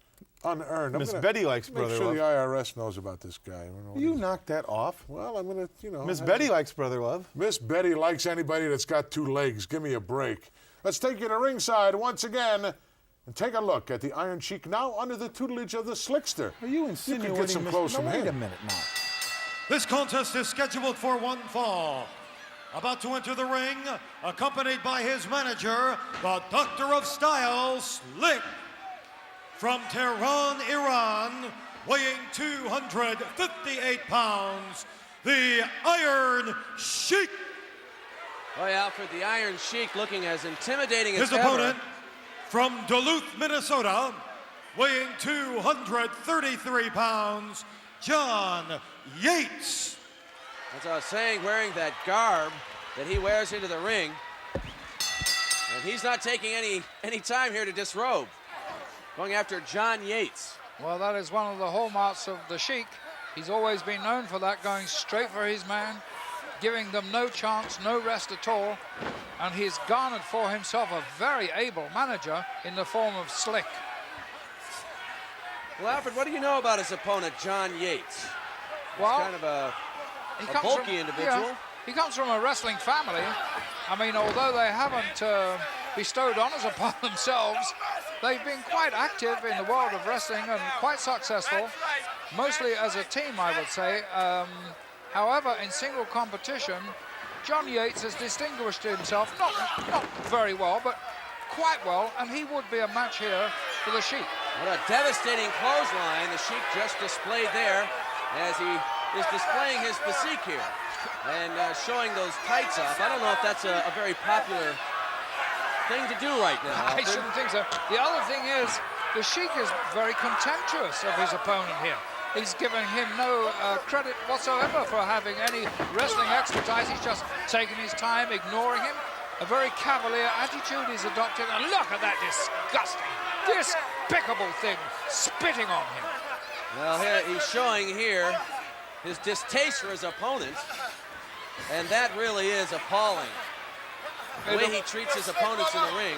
Miss Betty likes Brother Love. Make sure Love. the IRS knows about this guy. You knocked that off. Well, I'm going to, you know. Miss Betty likes Brother Love. Miss Betty likes anybody that's got two legs. Give me a break. Let's take you to ringside once again and take a look at the Iron Sheik, now under the tutelage of the Slickster. Are you insinuating? You can get some clothes from wait him. a minute now. This contest is scheduled for one fall. About to enter the ring, accompanied by his manager, the Doctor of Style, Slick. From Tehran, Iran, weighing 258 pounds, the Iron Sheik. Oh, yeah, Alfred, the Iron Sheik looking as intimidating as His ever. opponent, from Duluth, Minnesota, weighing 233 pounds, John Yates. As I was saying, wearing that garb that he wears into the ring. And he's not taking any time here to disrobe. Going after John Yates. Well, that is one of the hallmarks of the Sheik. He's always been known for that, going straight for his man, giving them no chance, no rest at all. And he's garnered for himself a very able manager in the form of Slick. Well, Alfred, what do you know about his opponent, John Yates? Well, he's kind of a bulky individual. Yeah, he comes from a wrestling family. I mean, although they haven't bestowed honors upon themselves, they've been quite active in the world of wrestling and quite successful, mostly as a team, I would say. However, in single competition, John Yates has distinguished himself, not very well, but quite well, and he would be a match here for the Sheik. What a devastating clothesline the Sheik just displayed there as he is displaying his physique here and showing those tights off. I don't know if that's a very popular thing to do right now. I shouldn't think so. The other thing is, the Sheik is very contemptuous of his opponent here. He's giving him no credit whatsoever for having any wrestling expertise. He's just taking his time, ignoring him. A very cavalier attitude he's adopted. And look at that disgusting, despicable thing spitting on him. Well, here he's showing here his distaste for his opponent, and that really is appalling. The way he treats his opponents in the ring.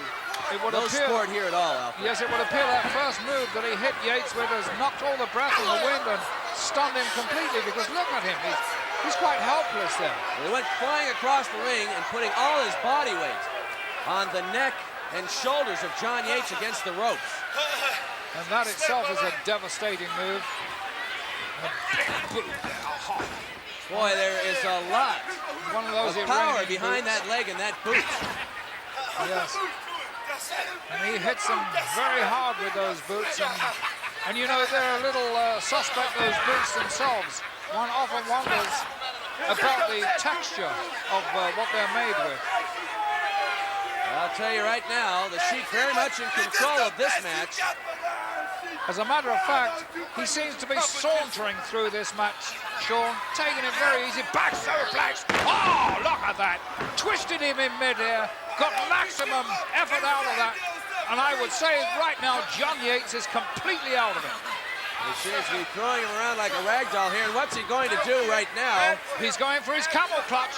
No sport here at all, Alfred. Yes, it would appear that first move that he hit Yates with has knocked all the breath in the wind and stunned him completely, because look at him, he's quite helpless there. He went flying across the ring and putting all his body weight on the neck and shoulders of John Yates against the ropes. And that itself is a devastating move. A big boot there. Oh. Boy, there is a lot of power behind that leg and that boot. Yes. And he hits them very hard with those boots. And you know, they're a little suspect, those boots themselves. One often wonders about the texture of what they're made with. I'll tell you right now, the Sheik very much in control of this match. As a matter of fact, he seems to be sauntering through this match, Sean, taking it very easy. Back suplex. Oh, look at that. Twisted him in midair, got maximum effort out of that. And I would say right now, John Yates is completely out of it. He seems to be throwing him around like a rag doll here. And what's he going to do right now? He's going for his camel clutch.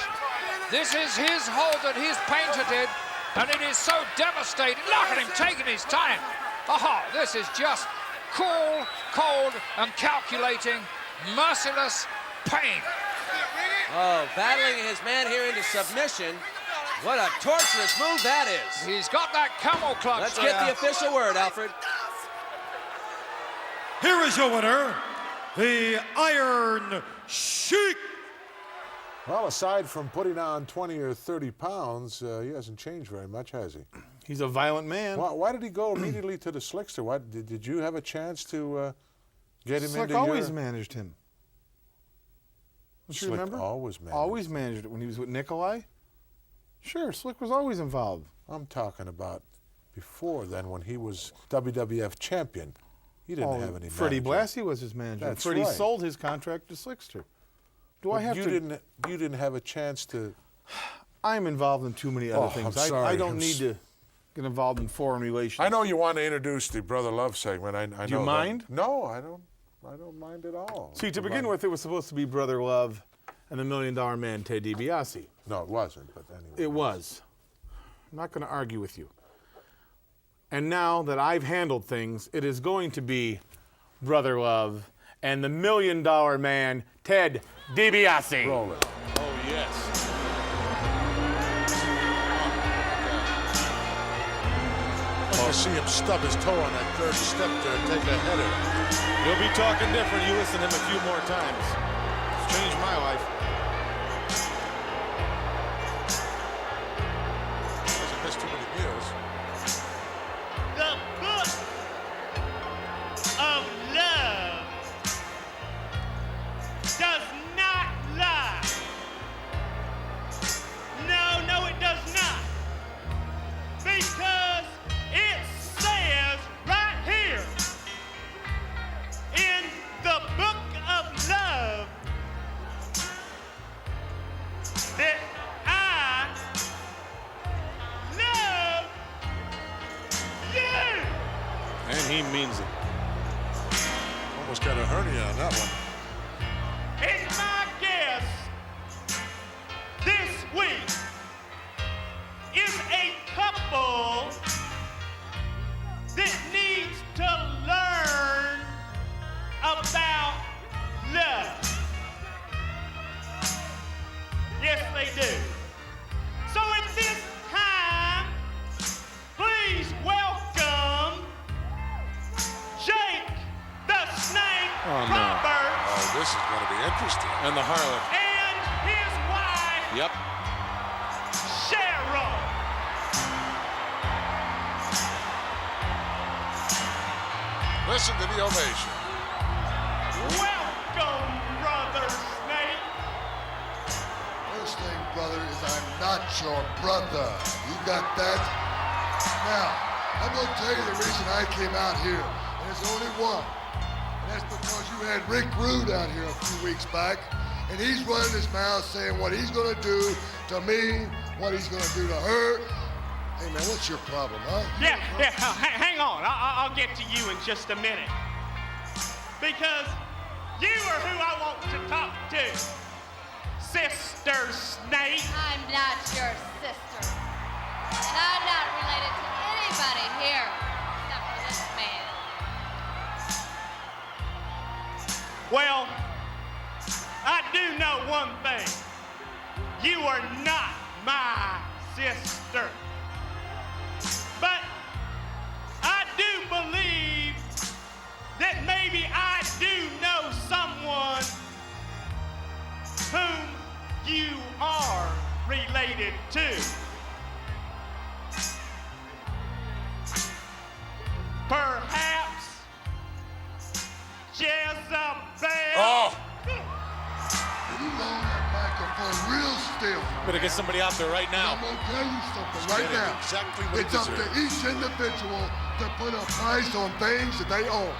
This is his hold that he's patented, and it is so devastating. Look at him taking his time. Oh, this is just cool, cold, and calculating, merciless pain. Oh, battling his man here into submission. What a torturous move that is. He's got that camel clutch. Let's get the official word, Alfred. Here is your winner, the Iron Sheik. Well, aside from putting on 20 or 30 pounds, he hasn't changed very much, has he? He's a violent man. Why did he go immediately to the Slickster? Did you have a chance to get him Slick into always managed him. Don't you Slick remember? Always managed it when he was with Nikolai. Sure, Slick was always involved. I'm talking about before then, when he was WWF champion. He didn't have any Freddie manager. Blassie was his manager. That's Freddie right. sold his contract to Slickster. You didn't have a chance to. I'm involved in too many other things. I'm sorry. I don't need to get involved in foreign relations. I know you want to introduce the Brother Love segment. I know. Do you mind? No, I don't mind at all. See, to begin with, it was supposed to be Brother Love and the $1 Million Man, Ted DiBiase. No, it wasn't, but anyway. It was. I'm not going to argue with you. And now that I've handled things, it is going to be Brother Love and the $1 Million Man, Ted DiBiase. Roll it. Oh, yes. I see him stub his toe on that third step there and take a header. You'll be talking different. You listen to him a few more times. It's changed my life. Hasn't missed too many meals. The book of love does not lie. No, it does not. Because it says right here in the book of love that I love you. And he means it. Almost got a hernia on that one. And my guest this week is a couple that needs to learn about love. Yes, they do. So at this time, please welcome Jake the Snake Roberts. Oh, this is going to be interesting. And the harlot. And his wife, Yep. Cheryl. Listen to the ovation. Welcome, Brother Snake. First thing, brother, is I'm not your brother. You got that? Now, I'm going to tell you the reason I came out here. And there's only one. And That's because you had Rick Rude out here a few weeks back, and he's running his mouth saying what he's going to do to me, what he's going to do to her. Hey, man, what's your problem, huh? Yeah, hang on. I'll get to you in just a minute. Because you are who I want to talk to, Sister Snake. I'm not your sister. And I'm not related to anybody here except for this man. Well, I do know one thing. You are not my sister. But I do believe that maybe I do know someone whom you are related to. Perhaps Jezebel. Oh! You know that microphone real still. Better get somebody out there right now. I'm gonna tell you something right now. Exactly what It's up to each individual to put a price on things that they own.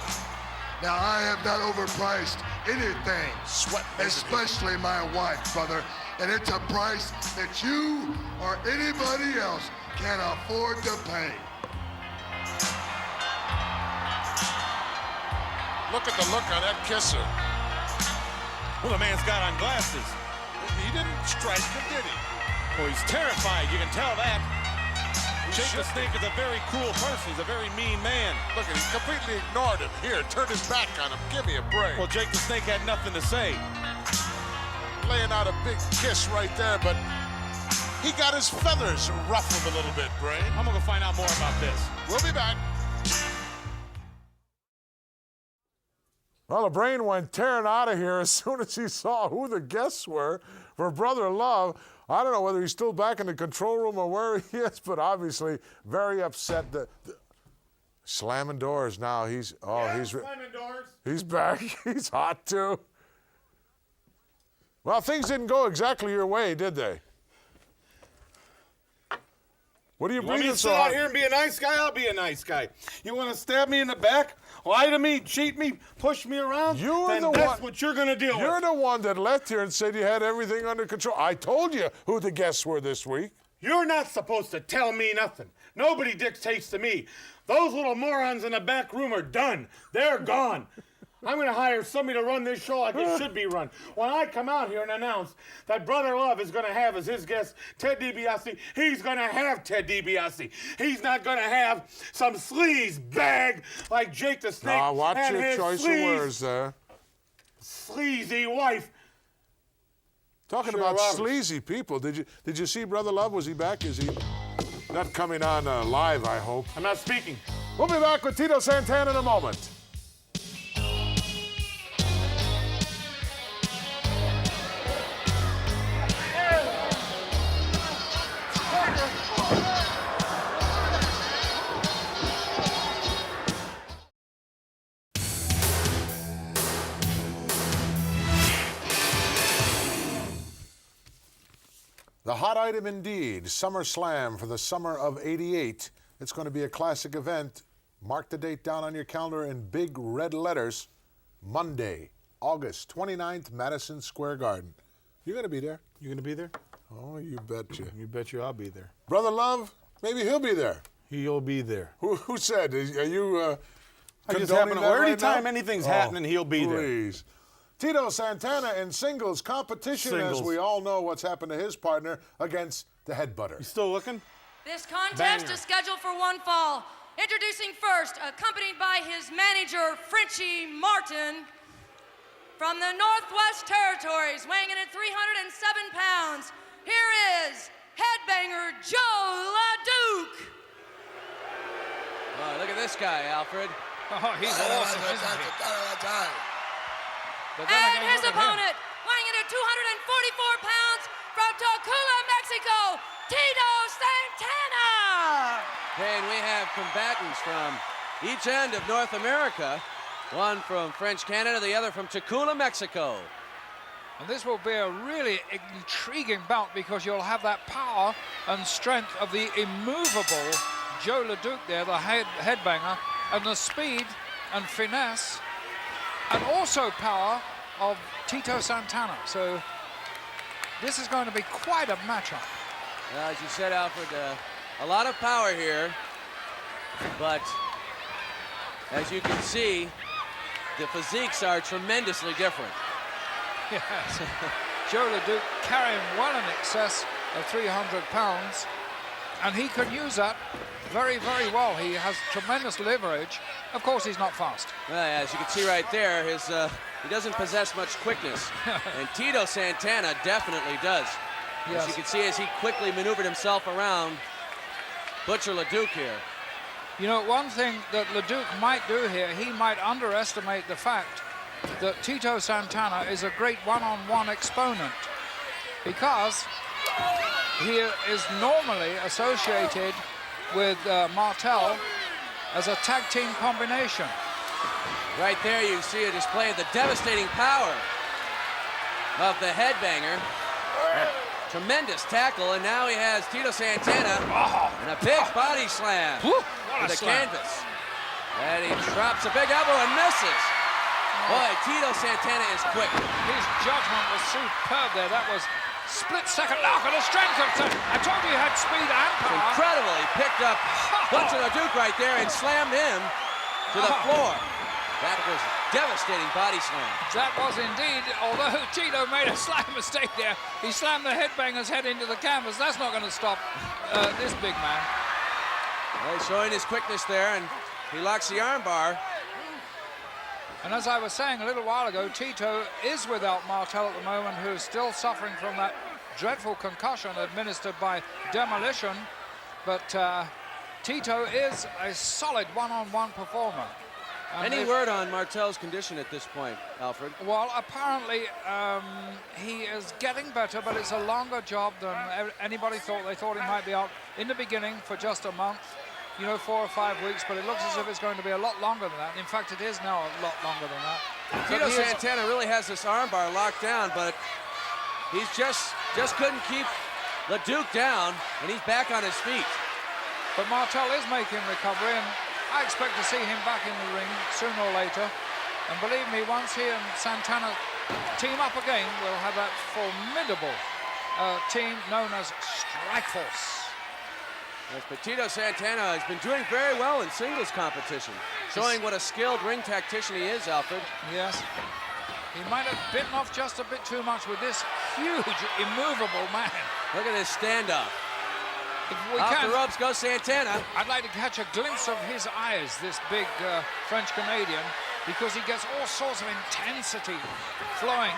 Now, I have not overpriced anything, especially my wife, brother. And it's a price that you or anybody else can afford to pay. Look at the look on that kisser. Well, the man's got on glasses. He didn't strike him, did he? Well, he's terrified. You can tell that. Jake the Snake is a very cruel person. He's a very mean man. Look, he completely ignored him. Here, turned his back on him. Give me a break. Well, Jake the Snake had nothing to say. Laying out a big kiss right there, but he got his feathers ruffled a little bit, Brain. I'm going to find out more about this. We'll be back. Well, the Brain went tearing out of here as soon as he saw who the guests were for Brother Love. I don't know whether he's still back in the control room or where he is, but obviously very upset. Slamming doors now. He's slamming doors. He's back. He's hot too. Well, things didn't go exactly your way, did they? What are you Want me breathing to so sit out hard? here and be a nice guy? I'll be a nice guy. You want to stab me in the back, lie to me, cheat me, push me around? That's what you're going to deal with. You're the one that left here and said you had everything under control. I told you who the guests were this week. You're not supposed to tell me nothing. Nobody dictates to me. Those little morons in the back room are done. They're gone. I'm going to hire somebody to run this show like it should be run. When I come out here and announce that Brother Love is going to have as his guest Ted DiBiase, he's going to have Ted DiBiase. He's not going to have some sleaze bag like Jake the Snake. Now, watch and your his choice of words there. Sleazy wife. Talking Sure, about Roberts. sleazy people, did you see Brother Love? Was he back? Is he not coming on live, I hope? I'm not speaking. We'll be back with Tito Santana in a moment. The hot item indeed, SummerSlam for the summer of '88. It's going to be a classic event. Mark the date down on your calendar in big red letters. Monday, August 29th, Madison Square Garden. You're going to be there. You going to be there? Oh, you betcha. You bet you I'll be there. Brother Love, maybe he'll be there. He'll be there. Who said? Are you I just condoning happen to that right anytime now? anything's happening, he'll be there. Please. Tito Santana in singles competition, as we all know what's happened to his partner against the Headbutter. You still looking? This contest Banger. is scheduled for one fall. Introducing first, accompanied by his manager, Frenchie Martin, from the Northwest Territories, weighing in at 307 pounds, here is headbanger Joe LaDuke. Oh, look at this guy, Alfred. Oh, he's awesome, isn't he? But then And again, his look at him. opponent, weighing in at 244 pounds, from Tocula, Mexico, Tito Santana. Okay, and we have combatants from each end of North America. One from French Canada, the other from Tocula, Mexico. And this will be a really intriguing bout because you'll have that power and strength of the immovable Joe LaDuke there, the headbanger, and the speed and finesse and also power of Tito Santana. So this is going to be quite a matchup. Well, as you said, Alfred, a lot of power here, but as you can see, the physiques are tremendously different. Yes. Joe LeDuc carrying well in excess of 300 pounds, and he can use that very, very well. He has tremendous leverage. Of course, he's not fast. Well, as you can see right there, he doesn't possess much quickness, and Tito Santana definitely does. Yes. As you can see, as he quickly maneuvered himself around Butcher LeDuc here. You know, one thing that LeDuc might do here, he might underestimate the fact that Tito Santana is a great one-on-one exponent, because he is normally associated with Martel as a tag team combination. Right there you see a display of the devastating power of the headbanger. Tremendous tackle, and now he has Tito Santana and a big body slam to the canvas. And he drops a big elbow and misses. Boy, Tito Santana is quick. His judgment was superb there. That was split-second. Look at the strength of it. I told you he had speed and power. Incredible. He picked up Butcher LeDuc right there and slammed him to the floor. That was devastating body slam. That was indeed, although Tito made a slight mistake there. He slammed the headbanger's head into the canvas. That's not going to stop this big man. Well, he's showing his quickness there, and he locks the armbar. And as I was saying a little while ago, Tito is without Martel at the moment, who is still suffering from that dreadful concussion administered by Demolition. But Tito is a solid one-on-one performer. And Any word on Martel's condition at this point, Alfred? Well, apparently he is getting better, but it's a longer job than anybody thought. They thought he might be out in the beginning for just a month, you know, 4 or 5 weeks, but it looks as if it's going to be a lot longer than that. In fact, it is now a lot longer than that. Tito Santana really has this armbar locked down, but he's just couldn't keep LeDuc down, and he's back on his feet. But Martel is making recovery, and I expect to see him back in the ring sooner or later. And believe me, once he and Santana team up again, we'll have that formidable team known as Strikeforce. Yes, but Tito Santana has been doing very well in singles competition, showing what a skilled ring tactician he is, Alfred. Yes. He might have bitten off just a bit too much with this huge, immovable man. Look at this standoff. Off the ropes goes Santana. I'd like to catch a glimpse of his eyes, this big French-Canadian, because he gets all sorts of intensity flowing.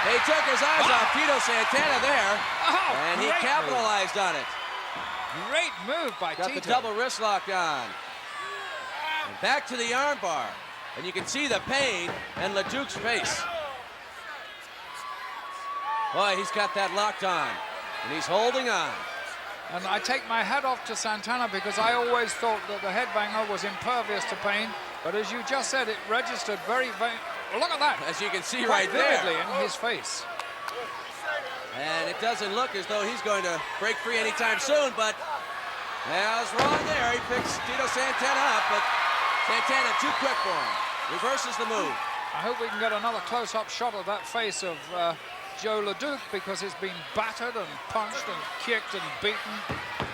He took his eyes off Tito Santana there, and he capitalized on it. Great move by Tito. Got the double wrist lock on. And back to the armbar. And you can see the pain in LeDuc's face. Boy, he's got that locked on, and he's holding on. And I take my hat off to Santana, because I always thought that the headbanger was impervious to pain. But as you just said, it registered very, very... Well, look at that. As you can see quite right there. vividly in his face. And it doesn't look as though he's going to break free anytime soon, but I was wrong there. He picks Tito Santana up, but Santana too quick for him. Reverses the move. I hope we can get another close-up shot of that face of Joe LeDuc, because he's been battered and punched and kicked and beaten,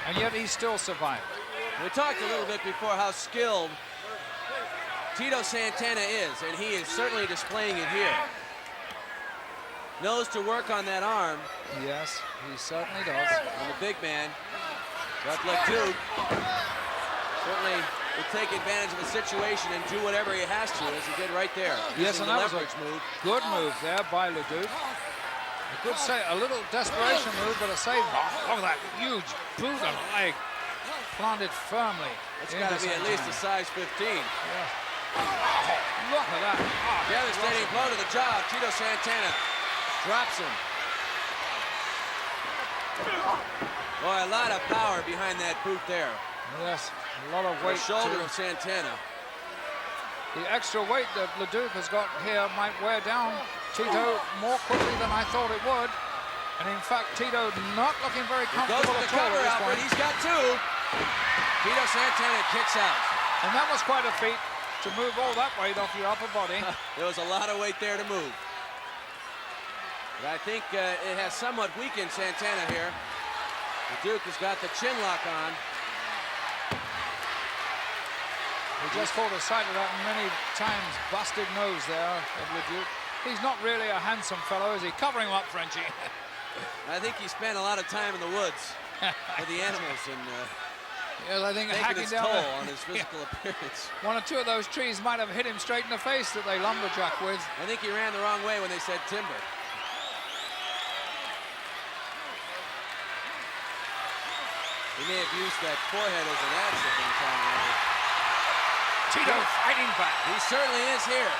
and yet he still survived. We talked a little bit before how skilled Tito Santana is, and he is certainly displaying it here. Knows to work on that arm. Yes, he certainly does. And the big man, but LeDuc, certainly will take advantage of the situation and do whatever he has to, as he did right there. Yes, and that was a move. good move there by LeDuc. I could say a little desperation move, but a save. Look at that huge boot and leg planted firmly. It's got to be at least a size 15. Yeah. Look at that. Devastating blow to the jaw. Tito Santana drops him. Boy, a lot of power behind that boot there. Yes, a lot of weight. The shoulder of Santana. The extra weight that LeDuc has got here might wear down Tito more quickly than I thought it would. And in fact, Tito not looking very comfortable at all at this point. He's got two. Tito Santana kicks out. And that was quite a feat. to move all that weight off your upper body. There was a lot of weight there to move. But I think it has somewhat weakened Santana here. The Duke has got the chin lock on. We just caught a sight of that many times. Busted nose there of the Duke. He's not really a handsome fellow, is he? Covering him up, Frenchie. I think he spent a lot of time in the woods with the animals and yes, I think taking hacking its down toll on his physical appearance. One or two of those trees might have hit him straight in the face that they lumberjack with. I think he ran the wrong way when they said timber. He may have used that forehead as an axe at one time or another. Tito fighting back. He certainly is here.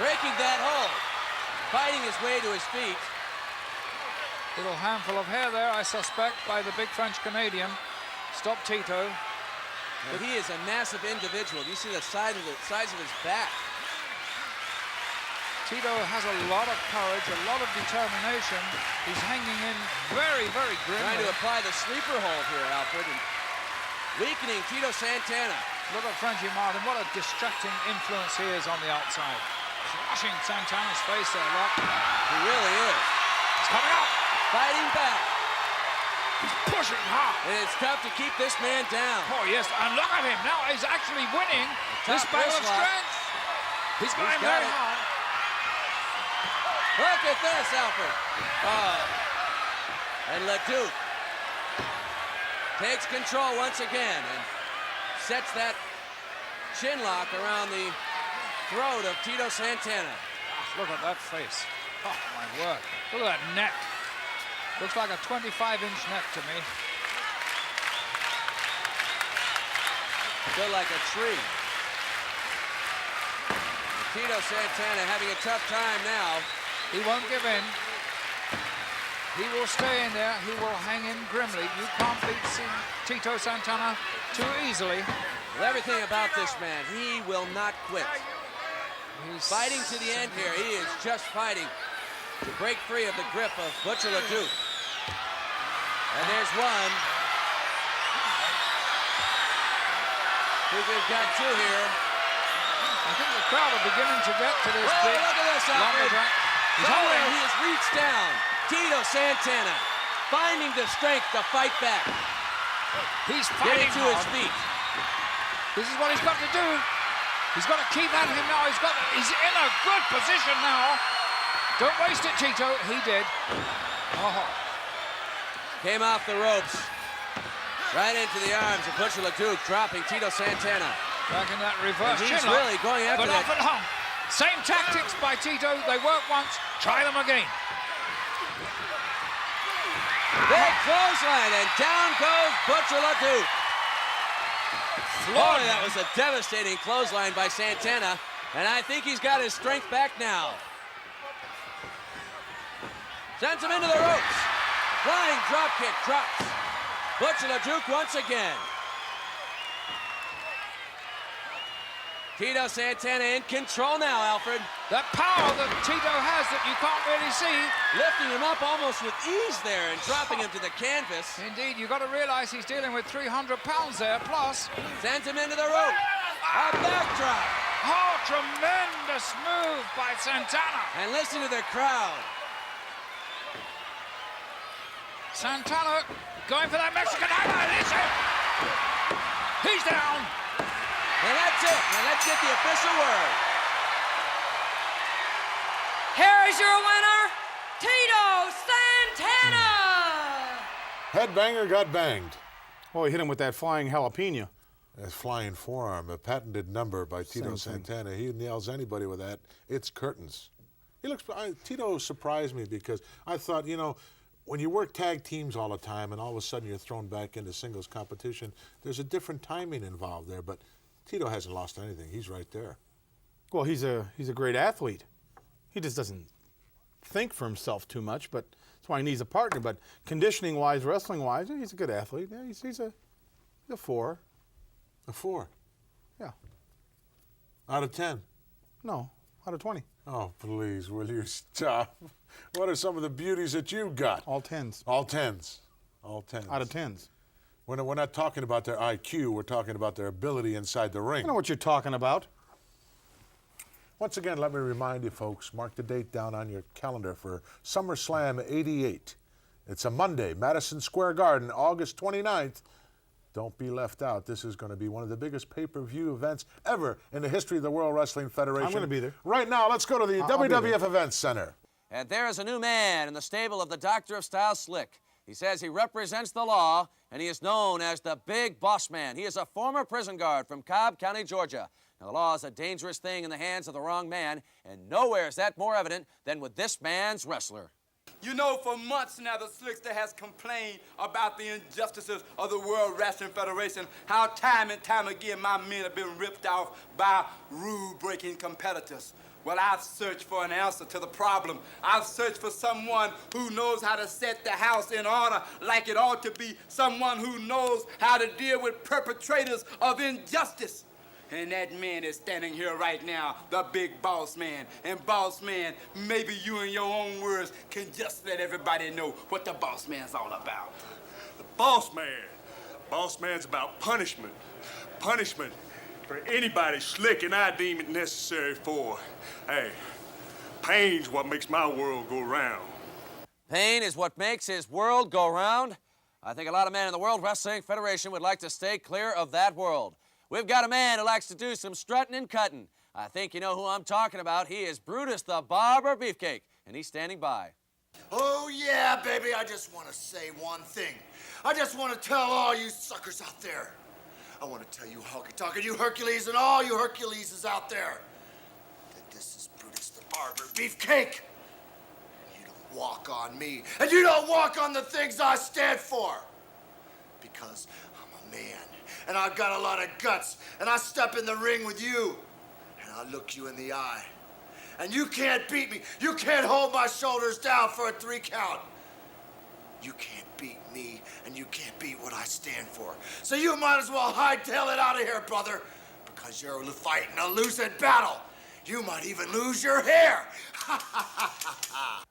Breaking that hold. Fighting his way to his feet. Little handful of hair there, I suspect, by the big French Canadian. Stop Tito. Now, he is a massive individual. You see the size of his back. Tito has a lot of courage, a lot of determination. He's hanging in very, very grimly. Trying to apply the sleeper hold here, Alfred, and weakening Tito Santana. Look at Frenchie Martin. What a distracting influence he is on the outside. Crushing Santana's face there, look. He really is. He's coming up. Fighting back. He's pushing hard. And it's tough to keep this man down. Oh, yes, and look at him. Now he's actually winning this battle of strength. He's going very hard. Look at this, Alfred. And Leduc takes control once again and sets that chin lock around the throat of Tito Santana. Look at that face. Oh, my word. Look at that neck. Looks like a 25-inch neck to me. Still like a tree. Tito Santana having a tough time now. He won't give in. He will stay in there. He will hang in grimly. You can't beat Tito Santana too easily. Well, everything about this man, he will not quit. He's fighting to the end here. He is just fighting to break free of the grip of Butcher Leduc. And there's one. We've got two here. I think the crowd are beginning to get to this big look at this, lumberjack. Somewhere he has reached down. Tito Santana finding the strength to fight back. He's fighting to his feet. This is what he's got to do. He's got to keep at him now. He's in a good position now. Don't waste it, Tito. He did. Oh. Came off the ropes. Right into the arms of Butcher Leduc, dropping Tito Santana. Back in that reverse and chin he's really going after but that. Off and hung. Same tactics by Tito. They work once. Try them again. Big clothesline, and down goes Butcher Leduc. Boy, that was a devastating clothesline by Santana, and I think he's got his strength back now. Sends him into the ropes. Flying dropkick, drops. Butcher Leduc once again. Tito Santana in control now, Alfred. That power that Tito has that you can't really see. Lifting him up almost with ease there and dropping him to the canvas. Indeed, you've got to realize he's dealing with 300 pounds there, plus. Sends him into the rope. A backdrop. Oh, tremendous move by Santana. And listen to the crowd. Santana going for that Mexican highlight. Is it? He's down. And that's it. Now let's get the official word. Here is your winner, Tito Santana. Headbanger got banged. Oh, he hit him with that flying jalapeno. That flying forearm, a patented number by Tito Santana. He nails anybody with that. It's curtains. Tito surprised me because I thought, you know, when you work tag teams all the time and all of a sudden you're thrown back into singles competition, there's a different timing involved there. But Tito hasn't lost anything. He's right there. Well, he's a great athlete. He just doesn't think for himself too much, but that's why he needs a partner. But conditioning-wise, wrestling-wise, he's a good athlete. Yeah, he's a 4. A 4? Yeah. Out of 10? No, out of 20. Oh, please, will you stop? What are some of the beauties that you got? All 10s. All 10s. All 10s. Out of 10s. We're not talking about their IQ. We're talking about their ability inside the ring. I know what you're talking about. Once again, let me remind you folks, mark the date down on your calendar for SummerSlam 88. It's a Monday, Madison Square Garden, August 29th. Don't be left out. This is going to be one of the biggest pay-per-view events ever in the history of the World Wrestling Federation. I'm going to be there. Right now, let's go to the WWF Events Center. And there is a new man in the stable of the Doctor of Style, Slick. He says he represents the law, and he is known as the Big Boss Man. He is a former prison guard from Cobb County, Georgia. Now, the law is a dangerous thing in the hands of the wrong man, and nowhere is that more evident than with this man's wrestler. You know, for months now, the Slickster has complained about the injustices of the World Wrestling Federation, how time and time again my men have been ripped off by rule-breaking competitors. Well, I've searched for an answer to the problem. I've searched for someone who knows how to set the house in order like it ought to be, someone who knows how to deal with perpetrators of injustice. And that man is standing here right now, the Big Boss Man. And Boss Man, maybe you in your own words can just let everybody know what the Boss Man's all about. The Boss Man. Boss Man's about punishment. Punishment for anybody Slick and I deem it necessary for. Hey, pain's what makes my world go round. Pain is what makes his world go round? I think a lot of men in the World Wrestling Federation would like to stay clear of that world. We've got a man who likes to do some strutting and cutting. I think you know who I'm talking about. He is Brutus the Barber Beefcake, and he's standing by. Oh, yeah, baby, I just want to say one thing. I just want to tell all you suckers out there. I want to tell you, honky-tonk, you Hercules and all you Herculeses out there, that this is Brutus the Barber Beefcake. You don't walk on me, and you don't walk on the things I stand for. Because I'm a man, and I've got a lot of guts, and I step in the ring with you, and I look you in the eye. And you can't beat me. You can't hold my shoulders down for a 3 count. You can't beat me, and you can't beat what I stand for. So you might as well hightail it out of here, brother, because you're fighting a losing battle. You might even lose your hair.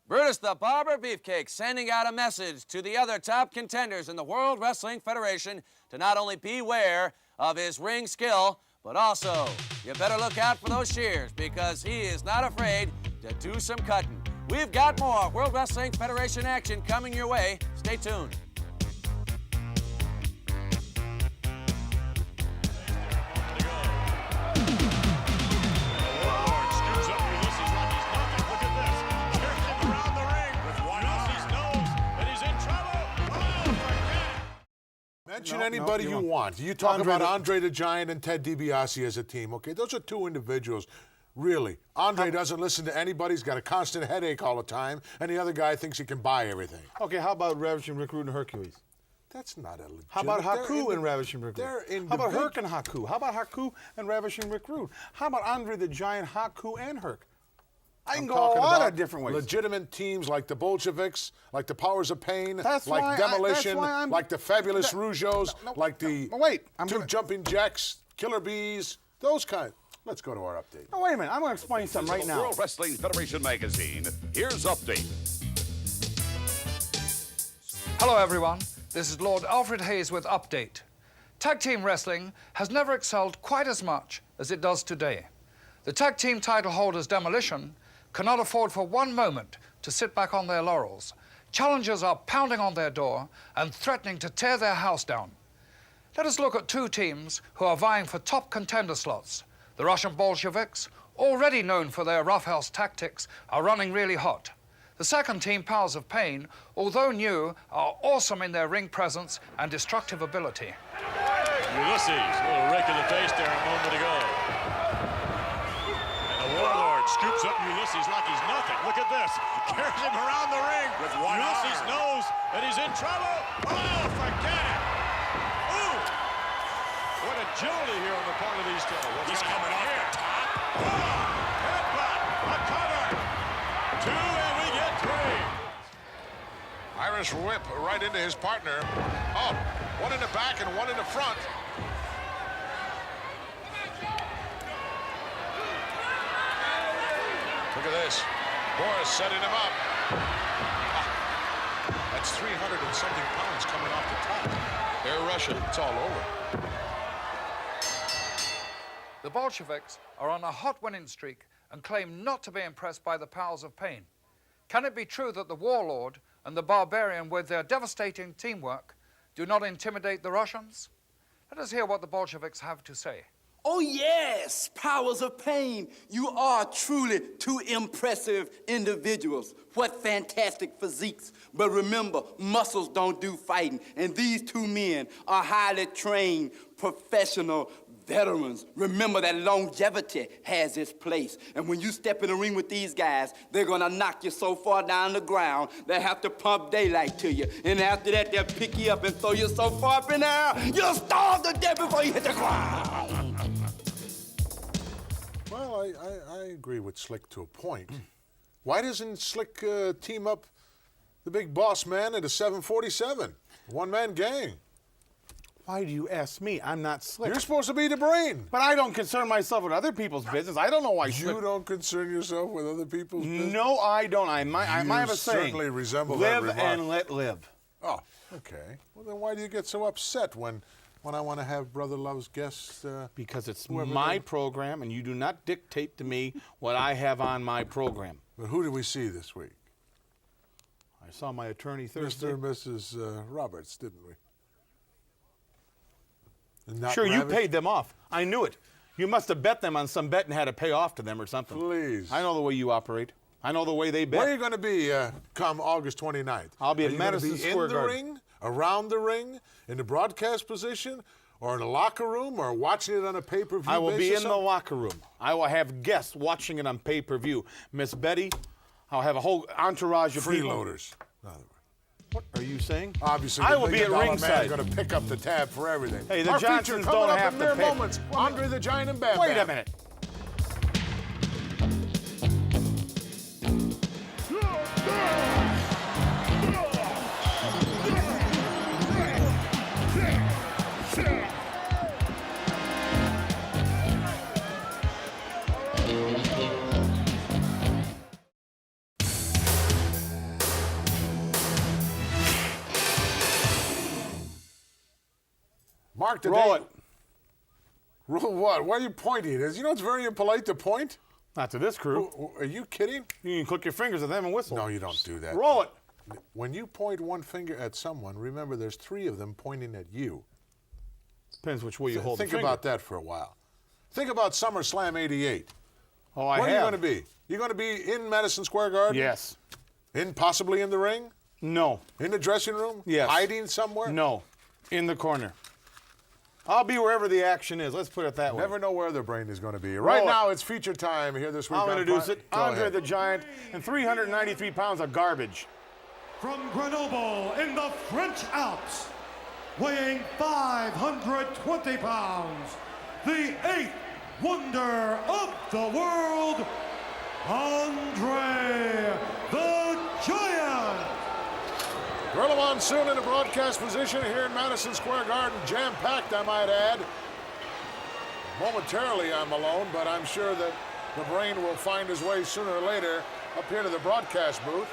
Brutus the Barber Beefcake sending out a message to the other top contenders in the World Wrestling Federation to not only beware of his ring skill, but also you better look out for those shears because he is not afraid to do some cutting. We've got more World Wrestling Federation action coming your way. Stay tuned. Mention anybody you want. You talk about Andre the Giant and Ted DiBiase as a team. Okay, those are two individuals. Really. Andre doesn't listen to anybody. He's got a constant headache all the time, and the other guy thinks he can buy everything. Okay, how about Ravishing Rick Rude and Hercules? That's not a legitimate. How about Haku and Ravishing Rick Rude? They're How about Herc and Haku? How about Haku and Ravishing Rick Rude? How about Andre the Giant, Haku, and Herc? I can go a lot of different ways. Legitimate teams like the Bolsheviks, like the Powers of Pain, That's like why Demolition, like the Fabulous Rougeaus, like the I'm two Jumping Jacks, Killer Bees, those kind. Let's go to our update. Oh, wait a minute. I'm going to explain something right now. World Wrestling Federation magazine. Here's Update. Hello, everyone. This is Lord Alfred Hayes with Update. Tag team wrestling has never excelled quite as much as it does today. The tag team title holders Demolition cannot afford for one moment to sit back on their laurels. Challengers are pounding on their door and threatening to tear their house down. Let us look at two teams who are vying for top contender slots. The Russian Bolsheviks, already known for their roughhouse tactics, are running really hot. The second team, Powers of Pain, although new, are awesome in their ring presence and destructive ability. Ulysses, a little rake in the face there a moment ago. And the Warlord scoops up Ulysses like he's nothing. Look at this. Carries him around the ring. With one Ulysses arm. knows that he's in trouble. Oh, forget it. Ooh. What agility here on the part of these two. He's coming off the top. Headbutt. A cover. 2, and we get 3. Irish whip right into his partner. Oh, one in the back and one in the front. Look at this. Boris setting him up. That's 300 and something pounds coming off the top. Air Russia, it's all over. The Bolsheviks are on a hot winning streak and claim not to be impressed by the powers of pain? Can it be true that the warlord and the barbarian, with their devastating teamwork, do not intimidate the Russians? Let us hear what the Bolsheviks have to say. Oh, yes, powers of pain. You are truly two impressive individuals. What fantastic physiques. But remember, muscles don't do fighting. And these two men are highly trained, professional veterans. Remember that longevity has its place. And when you step in the ring with these guys, they're gonna knock you so far down the ground, they have to pump daylight to you. And after that, they'll pick you up and throw you so far up in the air, you'll starve to death before you hit the ground. Well, I agree with Slick to a point. Why doesn't Slick team up the big boss man at a 747? One-man gang. Why do you ask me? I'm not Slick. You're supposed to be the brain. But I don't concern myself with other people's business. I don't know why You don't concern yourself with other people's business? No, I don't. I might have a saying. You certainly resemble that live remark. and let live. Oh, okay. Well, then why do you get so upset when I want to have Brother Love's guests? Because it's my program, and you do not dictate to me what I have on my program. But who did we see this week? I saw my attorney Thursday. Mr. and Mrs. Roberts, didn't we? Sure, you paid them off. I knew it. You must have bet them on some bet and had to pay off to them or something. Please. I know the way you operate. I know the way they bet. Where are you going to be come August 29th? I'll be at Madison Square Garden. In the ring, around the ring, in the broadcast position, or in the locker room, or watching it on a pay-per-view I will basis? be in the locker room. I will have guests watching it on pay-per-view. Miss Betty, I'll have a whole entourage of freeloaders. What are you saying? Obviously, I will be at ringside. Going to pick up the tab for everything. Hey, the Our Johnsons feature coming don't up have in to mere pay. moments. Andre the Giant and Bam Wait Bam. a minute. Mark the Roll date. it. Roll what? Why are you pointing? You know it's very impolite to point? Not to this crew. Are you kidding? You can click your fingers at them and whistle. No, you don't do that. Roll it. When you point one finger at someone, remember there's three of them pointing at you. Depends which way you hold the Think finger. about that for a while. Think about SummerSlam '88. Oh, I Where have. are you going to be? You going to be in Madison Square Garden? Yes. Possibly in the ring? No. In the dressing room? Yes. Hiding somewhere? No. In the corner. I'll be wherever the action is. Let's put it that way. Never know where the brain is going to be. Right now, it's feature time here this week. I'll introduce it. Go Andre ahead. the Giant and 393 pounds of garbage. From Grenoble in the French Alps, weighing 520 pounds, the eighth wonder of the world, Andre the Giant. Gorilla Monsoon in a broadcast position here in Madison Square Garden, jam-packed, I might add. Momentarily, I'm alone, but I'm sure that the brain will find his way sooner or later up here to the broadcast booth.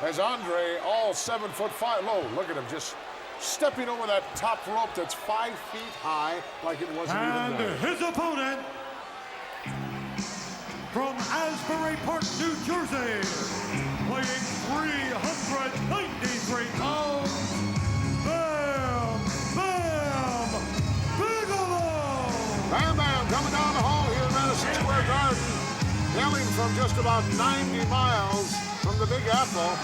As Andre, all 7'5" low, look at him just stepping over that top rope that's 5 feet high, like it wasn't And even there. his opponent, from Asbury Park, New Jersey, weighing 393 pounds, Bam Bam Bigelow! Bam Bam coming down the hall here in Madison Square Garden, hailing from just about 90 miles from the Big Apple.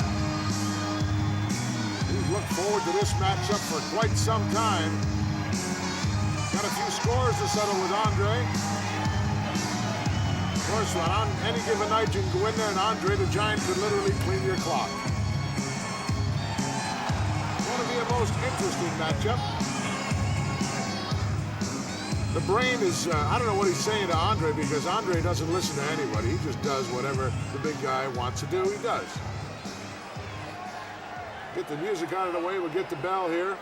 He's looked forward to this matchup for quite some time. Got a few scores to settle with Andre. Of course, on any given night, you can go in there and Andre the Giant could literally clean your clock. Going to be a most interesting matchup. The brain is, I don't know what he's saying to Andre because Andre doesn't listen to anybody. He just does whatever the big guy wants to do, he does. Get the music out of the way, we'll get the bell here.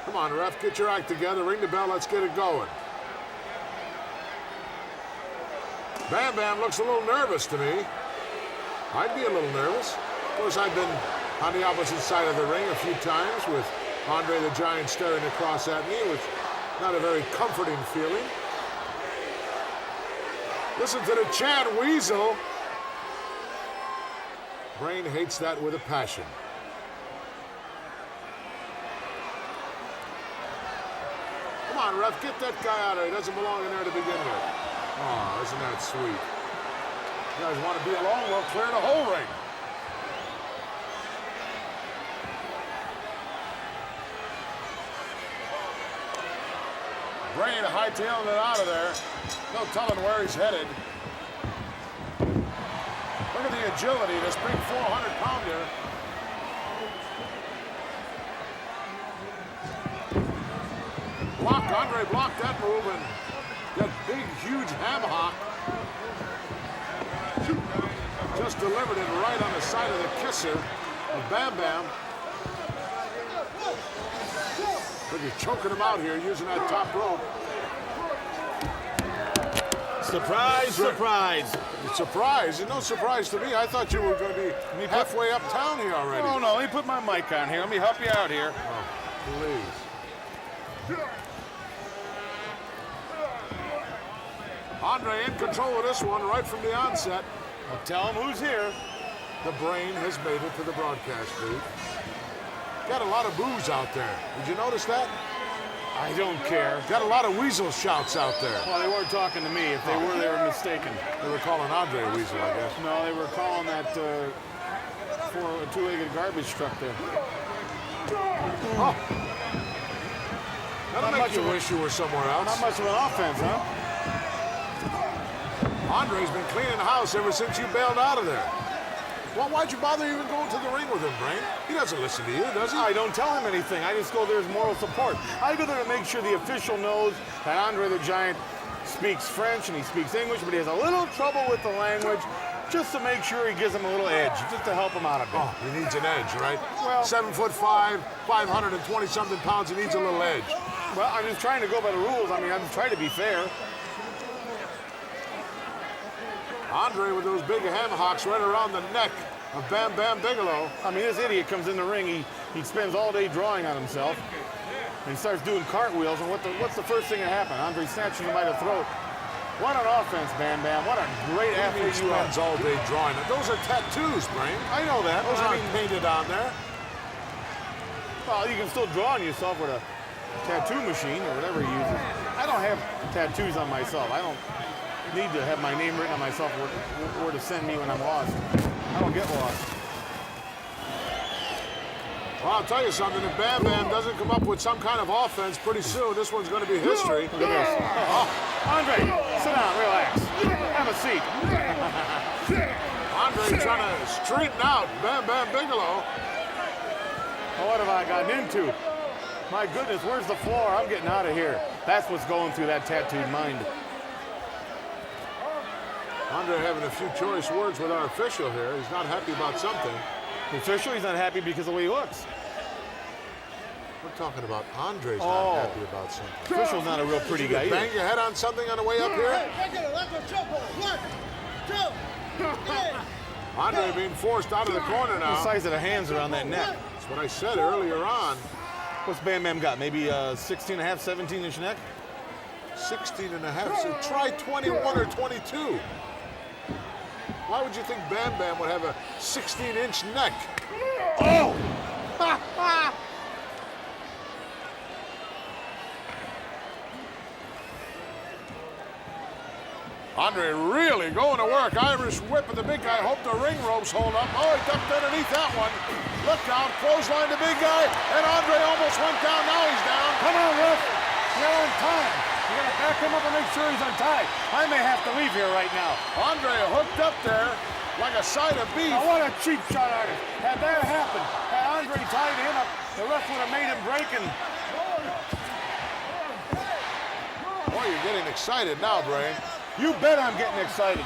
Come on, ref, get your act together, ring the bell, let's get it going. Bam Bam looks a little nervous to me. I'd be a little nervous. Of course, I've been on the opposite side of the ring a few times with Andre the Giant staring across at me with Not a very comforting feeling. Listen to the chant, Weasel. Brain hates that with a passion. Come on, ref, get that guy out of there. He doesn't belong in there to begin with. Oh, isn't that sweet? You guys want to be alone? Well, clear the whole ring. Brain hightailing it out of there. No telling where he's headed. Look at the agility, this big 400-pounder. Andre blocked that move, and that big, huge ham hock just delivered it right on the side of the kisser of Bam Bam. But you're choking him out here using that top rope. Surprise, surprise. Surprise? It's no surprise to me. I thought you were going to be halfway uptown here already. Oh, no, let me put my mic on here. Let me help you out here. Oh, please. Andre in control of this one right from the onset. Well, tell him who's here. The Brain has made it to the broadcast booth. Got a lot of boos out there. Did you notice that? I don't care. Got a lot of weasel shouts out there. Well, they weren't talking to me. If they were, they were mistaken. They were calling Andre a weasel, I guess. No, they were calling that for a two-legged garbage truck there. Oh. That'll make you wish you were somewhere else. Not much of an offense, huh? Andre's been cleaning the house ever since you bailed out of there. Well, why'd you bother even going to the ring with him, Brain? He doesn't listen to you, does he? I don't tell him anything. I just go there as moral support. I go there to make sure the official knows that Andre the Giant speaks French and he speaks English, but he has a little trouble with the language, just to make sure he gives him a little edge, just to help him out a bit. Oh, he needs an edge, right? Well, 7'5", 520-something pounds. He needs a little edge. Well, I'm just trying to go by the rules. I mean, I'm just trying to be fair. Andre with those big ham hocks right around the neck of Bam Bam Bigelow. I mean, this idiot comes in the ring. He spends all day drawing on himself. And he starts doing cartwheels. And what's the first thing that happened? Andre snatching him by the throat. What an offense, Bam Bam. What a great athlete you are. He spends all day drawing. Those are tattoos, Brain. I know that. Those aren't painted on there. Well, you can still draw on yourself with a tattoo machine or whatever he uses. I don't have tattoos on myself. I don't need to have my name written on myself or to send me when I'm lost. I don't get lost. Well, I'll tell you something. If Bam Bam doesn't come up with some kind of offense pretty soon, this one's going to be history. Look at this. Oh. Andre, sit down, relax. Have a seat. Andre trying to straighten out Bam Bam Bigelow. Well, what have I gotten into? My goodness, where's the floor? I'm getting out of here. That's what's going through that tattooed mind. Andre having a few choice words with our official here. He's not happy about something. The official, he's not happy because of the way he looks. We're talking about Andre's not happy about something. The official's not a real pretty guy either. Bang your head on something on the way up here? Andre being forced out of the corner now. The size of the hands around that neck. That's what I said earlier on. What's Bam Bam got? Maybe a 16 and a half, 17-inch neck? 16 and a half. So try 21 or 22. Why would you think Bam Bam would have a 16-inch neck? Oh! Andre really going to work. Irish whip, and the big guy hoped the ring ropes hold up. Oh, he ducked underneath that one. Look out, clothesline the big guy, and Andre almost went down. Now he's down. Come on, ref. You're on time. You got to back him up and make sure he's untied. I may have to leave here right now. Andre hooked up there like a side of beef. Now, what a cheap shot artist. Had that happened, had Andre tied him up, the ref would have made him break and... Boy, you're getting excited now, Brain. You bet I'm getting excited.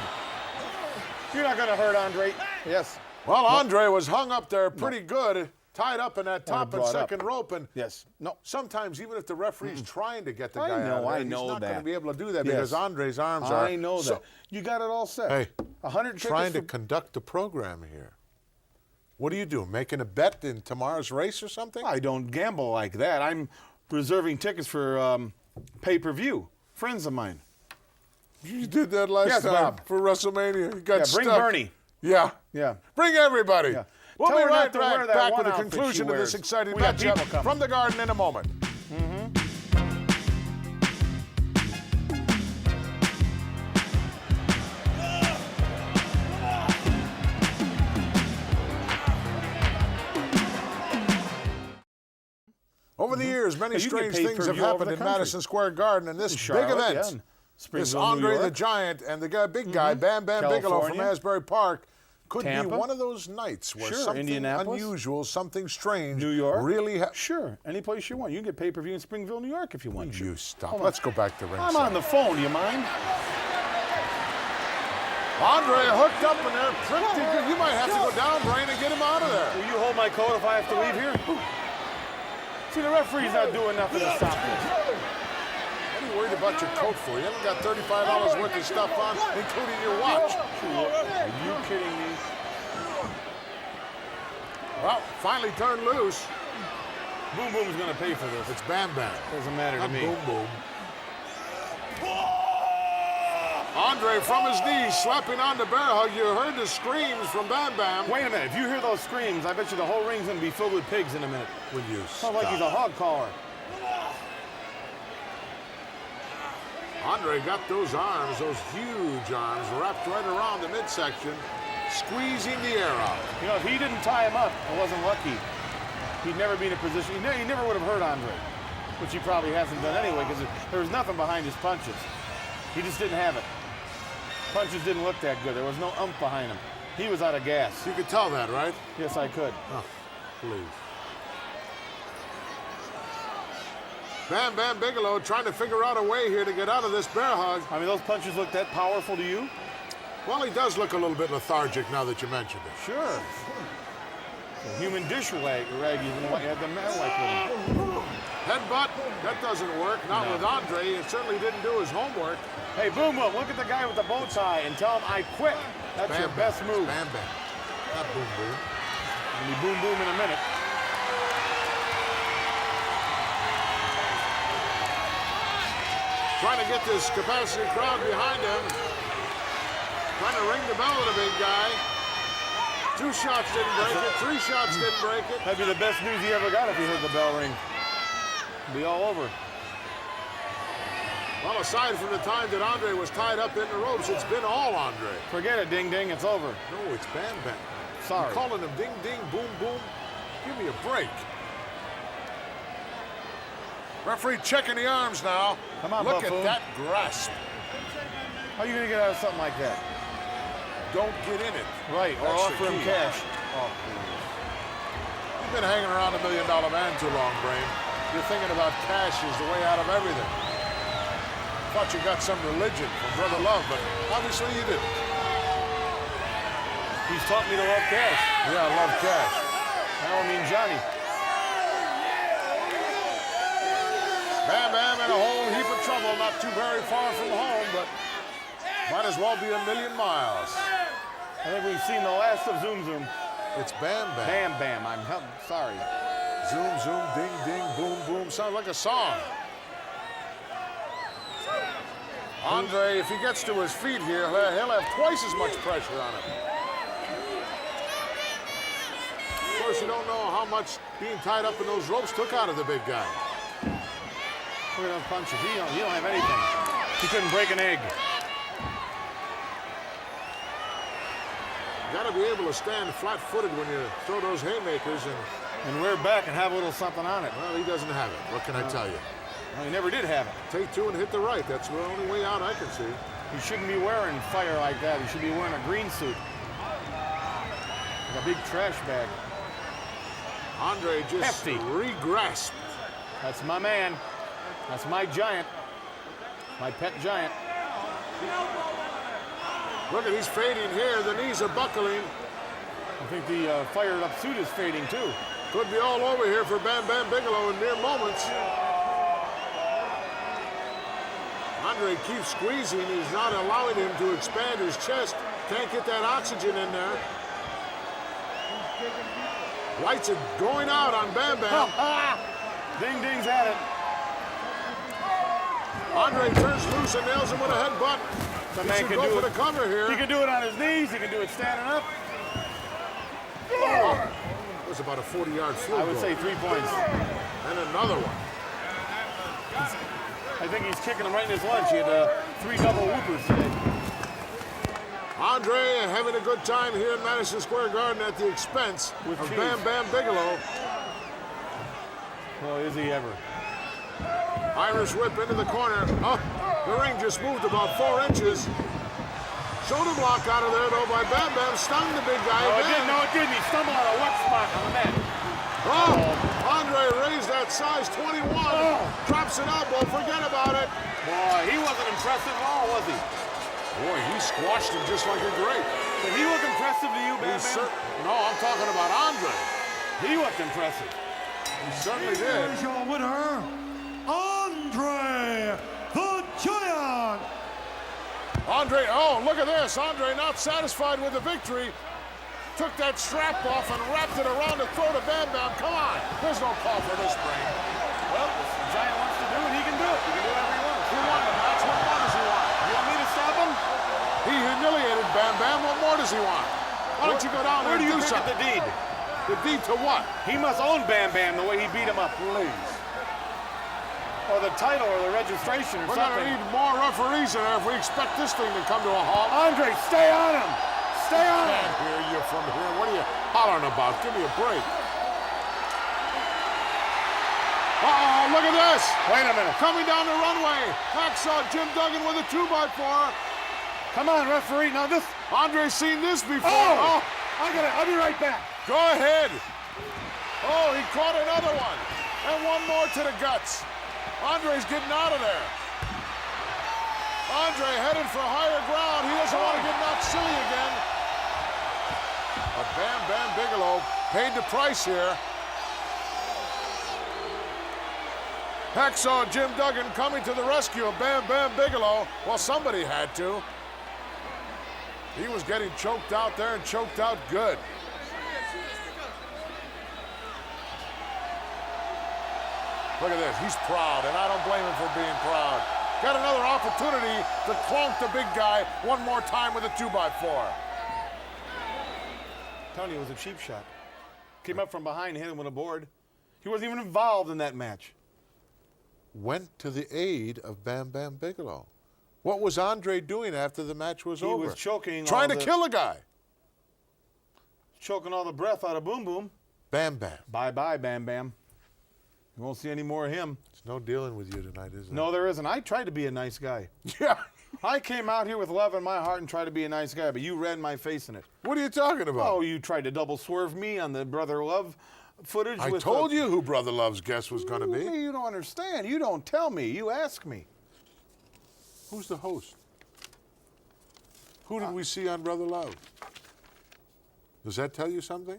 You're not going to hurt Andre. Yes. Well, Andre was hung up there pretty good, tied up in that top and second rope. And yes. No. Sometimes, even if the referee's trying to get the guy I know out of there, he's not going to be able to do that Yes. because Andre's arms are... I know that. You got it all set. Hey, 100 trying to conduct the program here. What do? Making a bet in tomorrow's race or something? I don't gamble like that. I'm reserving tickets for Pay-per-view. Friends of mine. You did that last Yes, time Bob. for WrestleMania. You got Yeah, stuck. bring Bernie. Yeah. Yeah. Bring everybody. Yeah. We'll Tell be her not right to wear that back one with the outfit conclusion she of this wears. exciting We got people matchup coming. from the Garden in a moment. Over the years, many Hey, you strange get things have pay-per-view over happened the in country. Madison Square Garden, and this Charlotte, big event, yeah, and this Springville, New Andre the York. Giant and the big guy, Bam Bam Bigelow from California. Asbury Park, could Tampa. be one of those nights where Sure, something Indianapolis. unusual, something strange, New York. really Sure, any place you want. You can get pay-per-view in Springville, New York if you want. You stop. Hold on. Let's go back to ringside. I'm on the phone. Do you mind? Andre hooked up in there pretty good. You might have to go down, Brain, and get him out of there. Will you hold my coat if I have to leave here? See, the referee's not doing nothing to stop this. What are you worried about your coat for? You haven't got $35 worth of stuff on, including your watch. Are you kidding me? Well, finally turned loose. Boom Boom's going to pay for this. It's Bam Bam. Doesn't matter to Not me. Boom Boom. Andre from his knees slapping on the bear hug. You heard the screams from Bam Bam. Wait a minute. If you hear those screams, I bet you the whole ring's going to be filled with pigs in a minute. Will you Sounds like he's a hog caller. Andre got those arms, those huge arms, wrapped right around the midsection, squeezing the air out. You know, if he didn't tie him up, I wasn't lucky. He'd never be in a position. He never would have hurt Andre, which he probably hasn't done anyway because there was nothing behind his punches. He just didn't have it. Punches didn't look that good. There was no ump behind him. He was out of gas. You could tell that, right? Yes, I could. Oh, please. Bam Bam Bigelow trying to figure out a way here to get out of this bear hug. I mean, those punches look that powerful to you? Well, he does look a little bit lethargic now that you mentioned it. Sure. A human dish rag even had the man like him. Headbutt, that doesn't work. Not No. with Andre. He certainly didn't do his homework. Hey, Boom Boom, look at the guy with the bow tie and tell him I quit. That's Bam your Bam. best move. Bam Bam. Not Boom Boom. Gonna be Boom Boom in a minute. Trying to get this capacity crowd behind him. Trying to ring the bell with a big guy. 2 shots didn't break it. 3 shots didn't break it. That'd be the best news he ever got if he heard the bell ring. It'd be all over. Well, aside from the time that Andre was tied up in the ropes, it's been all Andre. Forget it, Ding Ding, it's over. No, it's Bam Bam. Sorry. You're calling him Ding Ding, Boom Boom. Give me a break. Referee checking the arms now. Come on, Look buffoon. at that grasp. How are you gonna get out of something like that? Don't get in it. Right, or That's offer the him key. cash. Oh, You've been hanging around $1 million man too long, Brain. You're thinking about cash is the way out of everything. Thought you got some religion from Brother Love, but obviously you didn't. He's taught me to love cash. Yeah, I love cash. I don't mean Johnny. Bam Bam in a whole heap of trouble, not too very far from home, but might as well be a million miles. I think we've seen the last of Zoom Zoom. It's Bam Bam. Bam Bam, I'm sorry. Zoom Zoom, ding ding, boom boom. Sounds like a song. Andre, if he gets to his feet here, he'll have twice as much pressure on him. Of course, you don't know how much being tied up in those ropes took out of the big guy. Look at those punches. He don't have anything. He couldn't break an egg. You gotta be able to stand flat-footed when you throw those haymakers, And rear back and have a little something on it. well, he doesn't have it. What can I tell you? Well, he never did have it. Take 2 and hit the right. That's the only way out I can see. He shouldn't be wearing fire like that. He should be wearing a green suit. Like a big trash bag. Andre just Hefty. re-grasped. That's my man. That's my giant. My pet giant. Look at, he's fading here. The knees are buckling. I think the fired up suit is fading too. Could be all over here for Bam Bam Bigelow in mere moments. Andre keeps squeezing. He's not allowing him to expand his chest. Can't get that oxygen in there. Lights are going out on Bam Bam. Ding Ding's at it. Andre turns loose and nails him with a headbutt. The He man should can go do for it. the cover here. He can do it on his knees. He can do it standing up. Oh, it was about a 40-yard field I would goal. say 3 points. And another one. I think he's kicking him right in his lunch. He had 3 double whoopers today. Andre having a good time here in Madison Square Garden at the expense of cheese. Bam Bam Bigelow. Boy, is he ever. Irish whip into the corner. Oh, the ring just moved about 4 inches. Shoulder block out of there, though, by Bam Bam. Stunned the big guy again. No, it didn't. He stumbled on a wet spot on the mat. Oh, Andre raised that size 21. Drops an elbow. Forget about it. Boy, he wasn't impressive at all, was he? Boy, he squashed him just like a grape. Did he look impressive to you, Bam Bam? No, I'm talking about Andre. He looked impressive. He certainly did. Here's your winner, Andre the Giant. Andre, oh, look at this. Andre not satisfied with the victory. Took that strap off and wrapped it around the throat of Bam Bam. Come on. There's no call for this break. Well, if the Giant wants to do it, he can do it. He can do whatever he wants. He won the match. What more does he want? You want me to stop him? He humiliated Bam Bam. What more does he want? Why don't you go down there Where do and you do pick at something? the deed? The deed to what? He must own Bam Bam the way he beat him up. Please. Or the title or the registration or We're something. going to need more referees in there if we expect this thing to come to a halt. Andre, stay on him. Stay on I him. can't hear you from here. What are you hollering about? Give me a break. Uh-oh, look at this. Wait a minute. Coming down the runway. Hacksaw Jim Duggan with a 2x4. Come on, referee. Now this. Andre's seen this before. Oh! I'll be right back. Go ahead. Oh, he caught another one. And one more to the guts. Andre's getting out of there. Andre headed for higher ground. He doesn't want to get knocked silly again. But Bam Bam Bigelow paid the price here. Hacksaw Jim Duggan coming to the rescue of Bam Bam Bigelow. Well, somebody had to. He was getting choked out there and choked out good. Look at this. He's proud, and I don't blame him for being proud. Got another opportunity to clonk the big guy one more time with a 2x4. Tony, it was a cheap shot. Came up from behind and hit him with a board. He wasn't even involved in that match. Went to the aid of Bam Bam Bigelow. What was Andre doing after the match was over? He was choking. Trying to kill a guy. Choking all the breath out of Boom Boom. Bam Bam. Bye-bye, Bam Bam. You won't see any more of him. There's no dealing with you tonight, is there? No, there isn't. I tried to be a nice guy. Yeah. I came out here with love in my heart and tried to be a nice guy, but you ran my face in it. What are you talking about? Oh, you tried to double swerve me on the Brother Love footage. I told you who Brother Love's guest was going to be. You don't understand. You don't tell me. You ask me. Who's the host? Who did we see on Brother Love? Does that tell you something?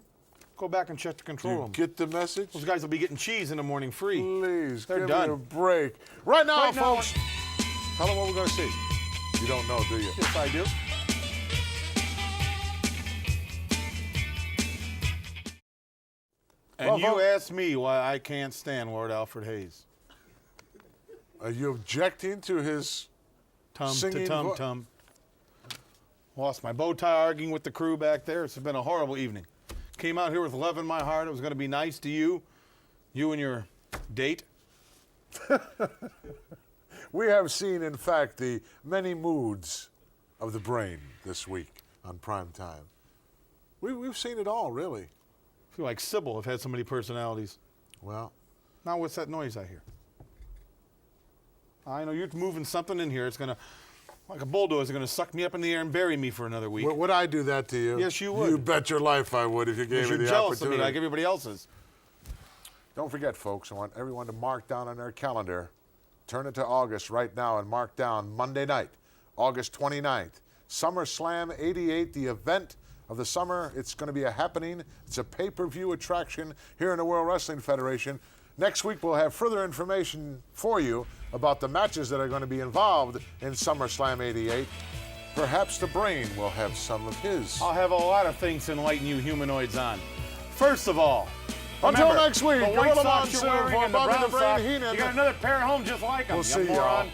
Go back and check the control room. Get the message? Those guys will be getting cheese in the morning free. Please, They're give done. me a break. Right now, Right now. folks. Tell them what we're going to see. You don't know, do you? Yes, I do. And Well, you folks- asked me why I can't stand Lord Alfred Hayes. Are you objecting to his singing? Tum. Lost my bow tie arguing with the crew back there. It's been a horrible evening. Came out here with love in my heart. It was going to be nice to you and your date. We have seen, in fact, the many moods of the brain this week on Prime Time. We've seen it all, really. I feel like Sybil have had so many personalities. Well. Now what's that noise I hear? I know you're moving something in here. It's going to, like a bulldozer, going to suck me up in the air and bury me for another week. Would I do that to you? Yes, you would. You bet your life I would if you gave Because me you're the jealous of opportunity. me like everybody else is. Don't forget, folks, I want everyone to mark down on their calendar. Turn it to August right now and mark down Monday night, August 29th. SummerSlam 88, the event of the summer. It's going to be a happening. It's a pay-per-view attraction here in the World Wrestling Federation. Next week, we'll have further information for you about the matches that are going to be involved in SummerSlam 88. Perhaps the Brain will have some of his. I'll have a lot of things to enlighten you humanoids on. First of all, Until Remember, next week, the white Gorilla socks you're Monsoon wearing for and the Bobby brown the Brain socks, Heenan. you got another pair at home just like them. We'll see y'all.